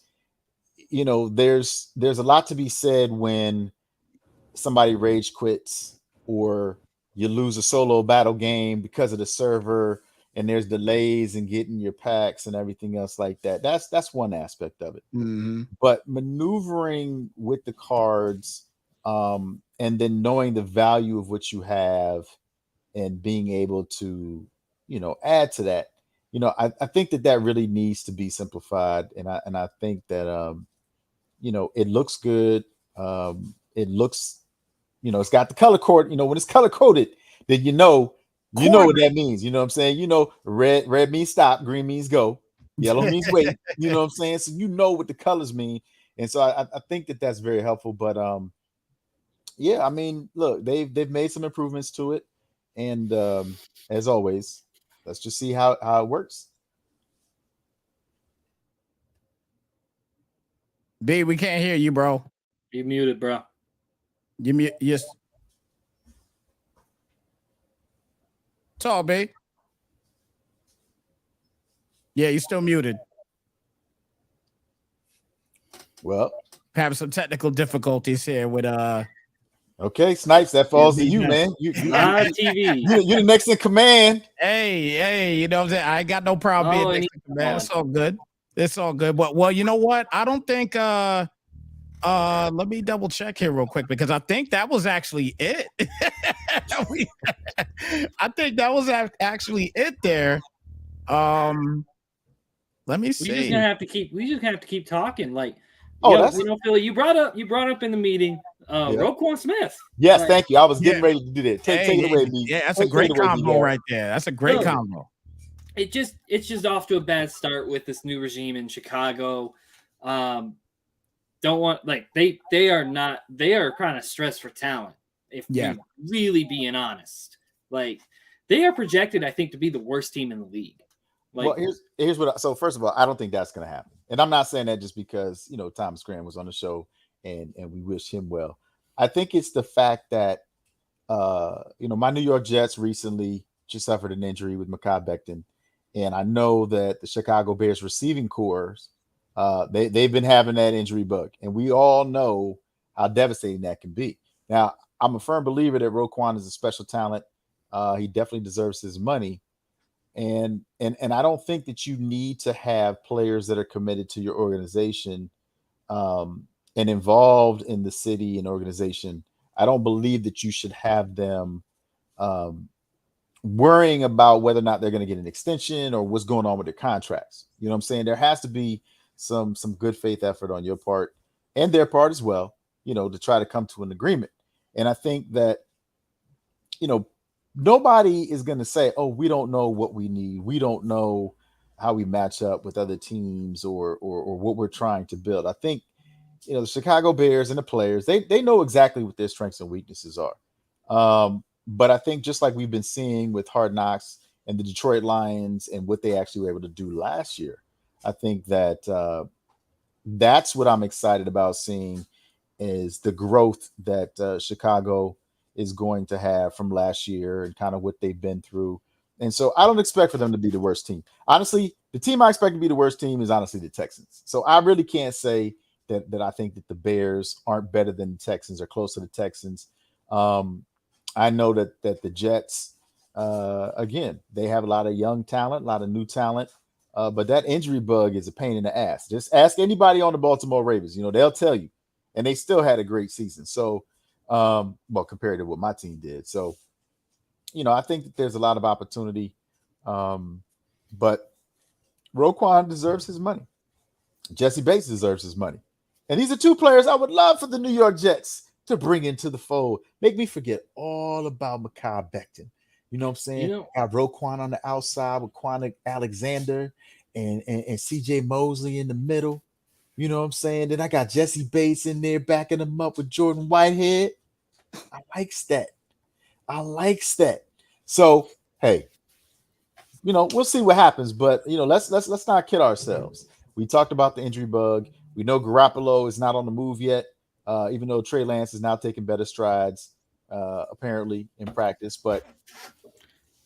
there's a lot to be said when somebody rage quits or you lose a solo battle game because of the server and there's delays in getting your packs and everything else like that. That's one aspect of it. But maneuvering with the cards and then knowing the value of what you have and being able to, add to that. I think that really needs to be simplified, and I think that it looks good. It looks, it's got the color code. When it's color coded, then you know what that means. You know what I'm saying? Red means stop, green means go, yellow means wait. You know what I'm saying? So you know what the colors mean, and so I think that that's very helpful. But yeah, I mean, look, they've made some improvements to it, and as always, let's just see how it works. B, we can't hear you, bro. You muted, bro. You mute. Yes. Talk, B. Yeah, you're still muted. Well, having some technical difficulties here with Okay, Snipes, that falls to you, man. Live TV. You're the next in command. Hey, you know what I'm saying? I ain't got no problem being next in command. It's all good. It's all good. But well, you know what? I don't think let me double check here real quick because I think that was actually it. I think that was actually it there. Let me see. We just have to keep talking. Like, Philly, you brought up in the meeting Roquan Smith. Yes, thank you. I was getting ready to do that. Take it away, me. Yeah, that's a great combo right there. That's a great combo. It's just off to a bad start with this new regime in Chicago. Don't want they are kind of stressed for talent. If we're really being honest, like they are projected, I think, to be the worst team in the league. Well, here's what. So first of all, I don't think that's going to happen, and I'm not saying that just because Thomas Graham was on the show and we wish him well. I think it's the fact that my New York Jets recently just suffered an injury with Mekhi Becton, and I know that the Chicago Bears receiving corps they've been having that injury bug, and we all know how devastating that can be. Now, I'm a firm believer that Roquan is a special talent. He definitely deserves his money. And I don't think that you need to have players that are committed to your organization and involved in the city and organization. I don't believe that you should have them worrying about whether or not they're going to get an extension or what's going on with their contracts. You know what I'm saying? There has to be some good faith effort on your part and their part as well, to try to come to an agreement. And I think that, nobody is going to say, oh, we don't know what we need. We don't know how we match up with other teams or what we're trying to build. I think, the Chicago Bears and the players, they know exactly what their strengths and weaknesses are. But I think just like we've been seeing with Hard Knocks and the Detroit Lions and what they actually were able to do last year, I think that that's what I'm excited about seeing is the growth that Chicago is going to have from last year and kind of what they've been through. And so I don't expect for them to be the worst team. Honestly, the team I expect to be the worst team is honestly the Texans. So I really can't say that I think that the Bears aren't better than the Texans or close to the Texans. I know that the Jets, again, they have a lot of young talent, a lot of new talent, but that injury bug is a pain in the ass. Just ask anybody on the Baltimore Ravens, they'll tell you. And they still had a great season. So, compared to what my team did. So, I think that there's a lot of opportunity, but Roquan deserves his money. Jesse Bates deserves his money. And these are two players I would love for the New York Jets to bring into the fold. Make me forget all about Mekhi Becton. You know what I'm saying? Have Roquan on the outside with Quan Alexander and CJ Mosley in the middle. You know what I'm saying? Then I got Jesse Bates in there backing him up with Jordan Whitehead. I likes that. So, hey, we'll see what happens. But, let's not kid ourselves. We talked about the injury bug. We know Garoppolo is not on the move yet, even though Trey Lance is now taking better strides, apparently, in practice. But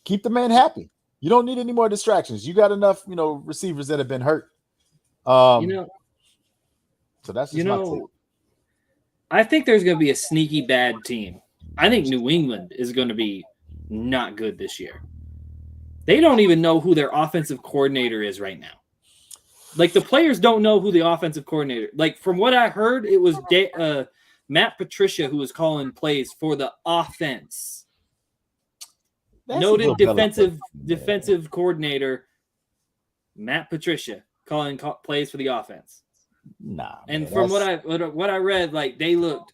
keep the man happy. You don't need any more distractions. You got enough, receivers that have been hurt. So that's just my take. I think there's going to be a sneaky bad team. I think New England is going to be not good this year. They don't even know who their offensive coordinator is right now. Like, the players don't know who the offensive coordinator. Like, from what I heard, it was Matt Patricia who was calling plays for the offense. Noted defensive coordinator Matt Patricia calling plays for the offense. Nah. And man, from what I read, like they looked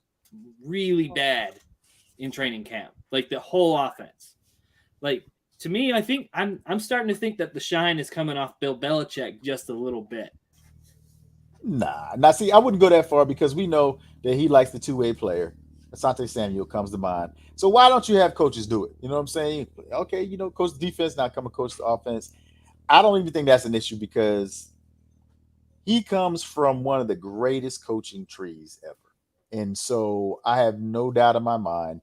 really bad in training camp, like the whole offense. Like to me, I think I'm starting to think that the shine is coming off Bill Belichick just a little bit. Nah. Now, see, I wouldn't go that far because we know that he likes the two-way player. Asante Samuel comes to mind. So why don't you have coaches do it? You know what I'm saying? Okay, coach the defense, now come and coach the offense. I don't even think that's an issue because he comes from one of the greatest coaching trees ever. And so I have no doubt in my mind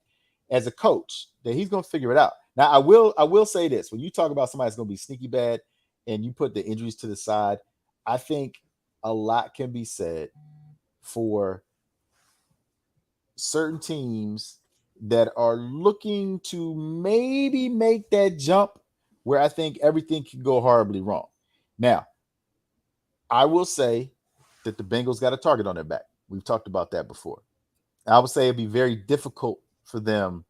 as a coach that he's going to figure it out. Now, I will say this. When you talk about somebody that's going to be sneaky bad and you put the injuries to the side, I think a lot can be said for certain teams that are looking to maybe make that jump where I think everything can go horribly wrong. Now, I will say that the Bengals got a target on their back. We've talked about that before. I would say it'd be very difficult for them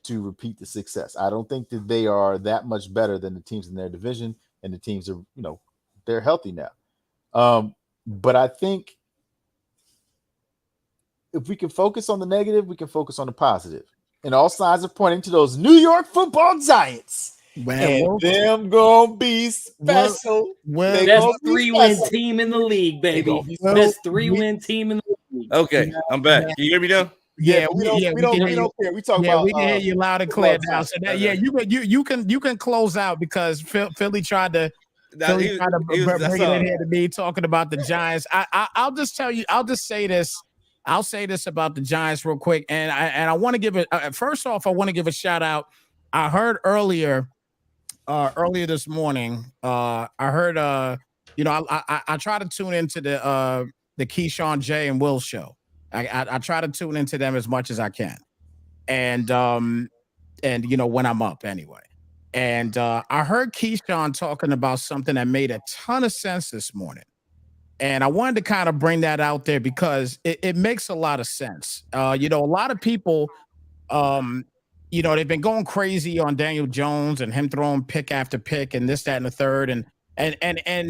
to repeat the success. I don't think that they are that much better than the teams in their division, and the teams are, they're healthy now. But I think if we can focus on the negative, we can focus on the positive. And all signs are pointing to those New York Football Giants. And them gonna be special. Best 3-win team in the league, baby. Best 3-win team in the league. Okay, I'm back. Can you hear me now? Yeah, we don't care. We talk about. We can hear you loud and clear now. So that, you can close out because Philly tried to. Bring it in here to me talking about the Giants. I'll just tell you. I'll just say this. I'll say this about the Giants real quick, and I want to give it. First off, I want to give a shout out. I heard earlier this morning. I heard. I try to tune into the Keyshawn J and Will show. I try to tune into them as much as I can, and when I'm up anyway. And I heard Keyshawn talking about something that made a ton of sense this morning. And I wanted to kind of bring that out there because it makes a lot of sense. A lot of people, they've been going crazy on Daniel Jones and him throwing pick after pick and this, that, and the third. And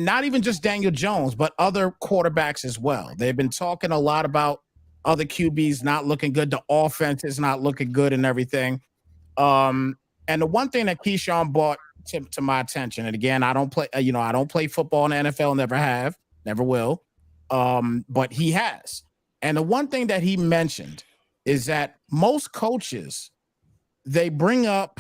not even just Daniel Jones, but other quarterbacks as well. They've been talking a lot about other QBs not looking good. The offense is not looking good and everything. And the one thing that Keyshawn brought to my attention, and again, I don't play football in the NFL, never have, never will, but he has. And the one thing that he mentioned is that most coaches, they bring up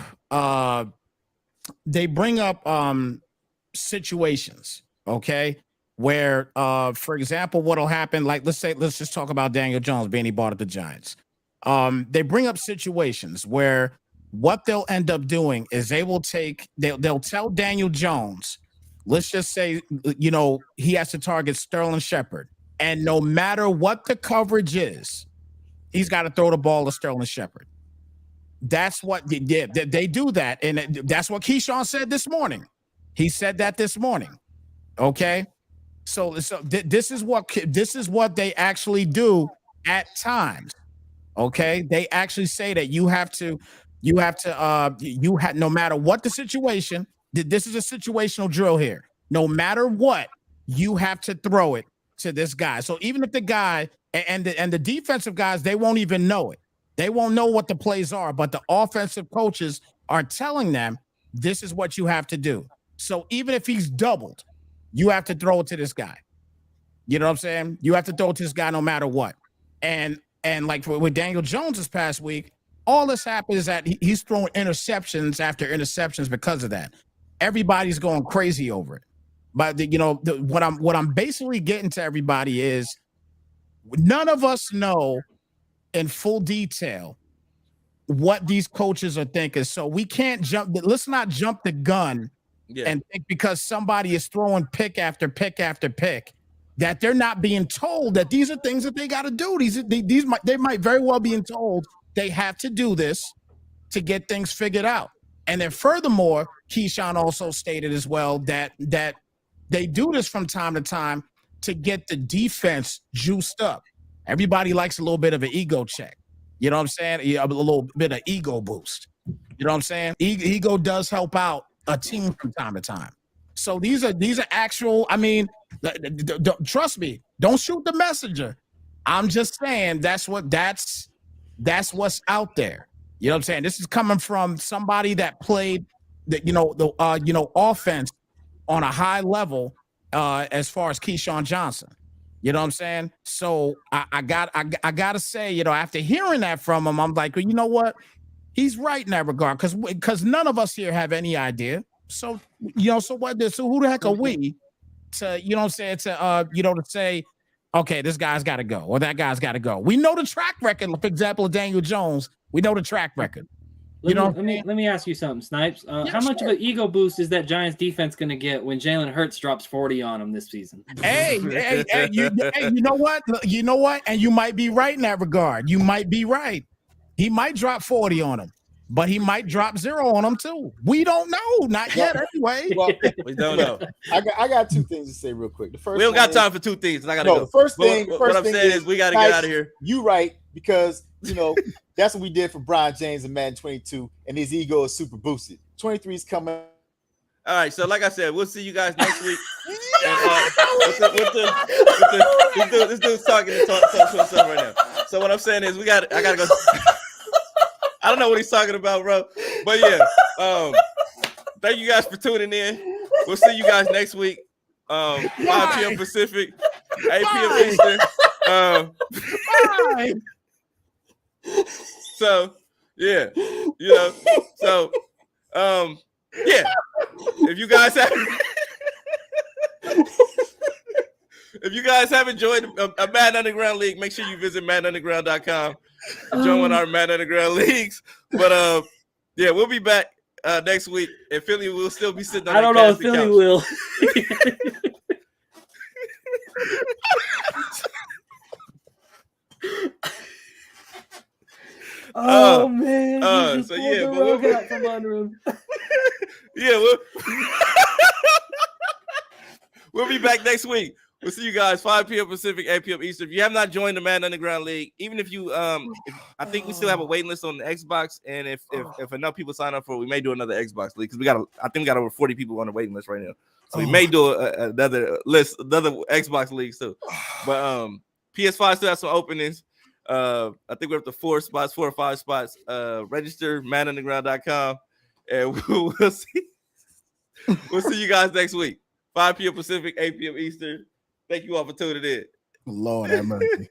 situations, okay, where, for example, what'll happen, like let's just talk about Daniel Jones being he bought at the Giants. They bring up situations where what they'll end up doing is they'll tell Daniel Jones, let's just say, he has to target Sterling Shepard. And no matter what the coverage is, he's got to throw the ball to Sterling Shepard. That's what they did. They do that. And that's what Keyshawn said this morning. He said that this morning. Okay. So this is what they actually do at times. Okay. They actually say that you have no matter what the situation, this is a situational drill here. No matter what, you have to throw it to this guy. So even if the guy and the defensive guys, they won't even know it. They won't know what the plays are, but the offensive coaches are telling them this is what you have to do. So even if he's doubled, you have to throw it to this guy. You know what I'm saying? You have to throw it to this guy no matter what. And like with Daniel Jones this past week, all this happened is that he's throwing interceptions after interceptions because of that. Everybody's going crazy over it. But what I'm basically getting to everybody is none of us know in full detail what these coaches are thinking. So we can't let's not jump the gun and think because somebody is throwing pick after pick after pick that they're not being told that these are things that they got to do. They might very well be told they have to do this to get things figured out. And then furthermore, Keyshawn also stated as well that they do this from time to time to get the defense juiced up. Everybody likes a little bit of an ego check. You know what I'm saying? A little bit of ego boost. You know what I'm saying? Ego does help out a team from time to time. So these are actual. I mean, trust me. Don't shoot the messenger. I'm just saying that's what's out there. You know what I'm saying? This is coming from somebody that played the offense on a high level as far as Keyshawn Johnson. You know what I'm saying? So I gotta say, after hearing that from him, I'm like, well, you know what? He's right in that regard because none of us here have any idea. So so who the heck are we to to say, okay, this guy's got to go or that guy's got to go. We know the track record. For example, of Daniel Jones, we know the track record. Let me ask you something, Snipes. How much of an ego boost is that Giants defense going to get when Jalen Hurts drops 40 on them this season? Hey, you know what? You know what? And you might be right in that regard. You might be right. He might drop 40 on him, but he might drop 0 on them too. We don't know. Not yet, anyway. Well, we don't know. I got 2 things to say real quick. The first, we don't got time for 2 things. I gotta go. The first thing, what I'm saying is we got to get out of here. You right, because that's what we did for Brian James and Madden 22, and his ego is super boosted. 23 is coming. All right, so like I said, we'll see you guys next week. This dude's talking to himself right now. So what I'm saying is I gotta go. I don't know what he's talking about, bro. But yeah, thank you guys for tuning in. We'll see you guys next week. 5 p.m. Pacific, 8 p.m. Eastern. So yeah, yeah. If you guys have enjoyed a Madden Underground League, make sure you visit MaddenUnderground.com. Join our Madden Underground leagues. But yeah, we'll be back next week. And Philly will still be sitting on I don't know if Philly will. Oh man! So yeah, but we'll out from under him. Yeah, we'll be back next week. We'll see you guys 5 p.m. Pacific, 8 p.m. Eastern. If you have not joined the Madden Underground League, even if you I think we still have a waiting list on the Xbox, and if enough people sign up for it, we may do another Xbox league because I think we got over 40 people on the waiting list right now. So we may do another Xbox leagues too. But PS5 still has some openings. I think we're up to 4 or 5 spots. Register MaddenUnderground.com, and we'll see. We'll see you guys next week. 5 p.m. Pacific, 8 p.m. Eastern. Thank you all for tuning in. Lord have mercy.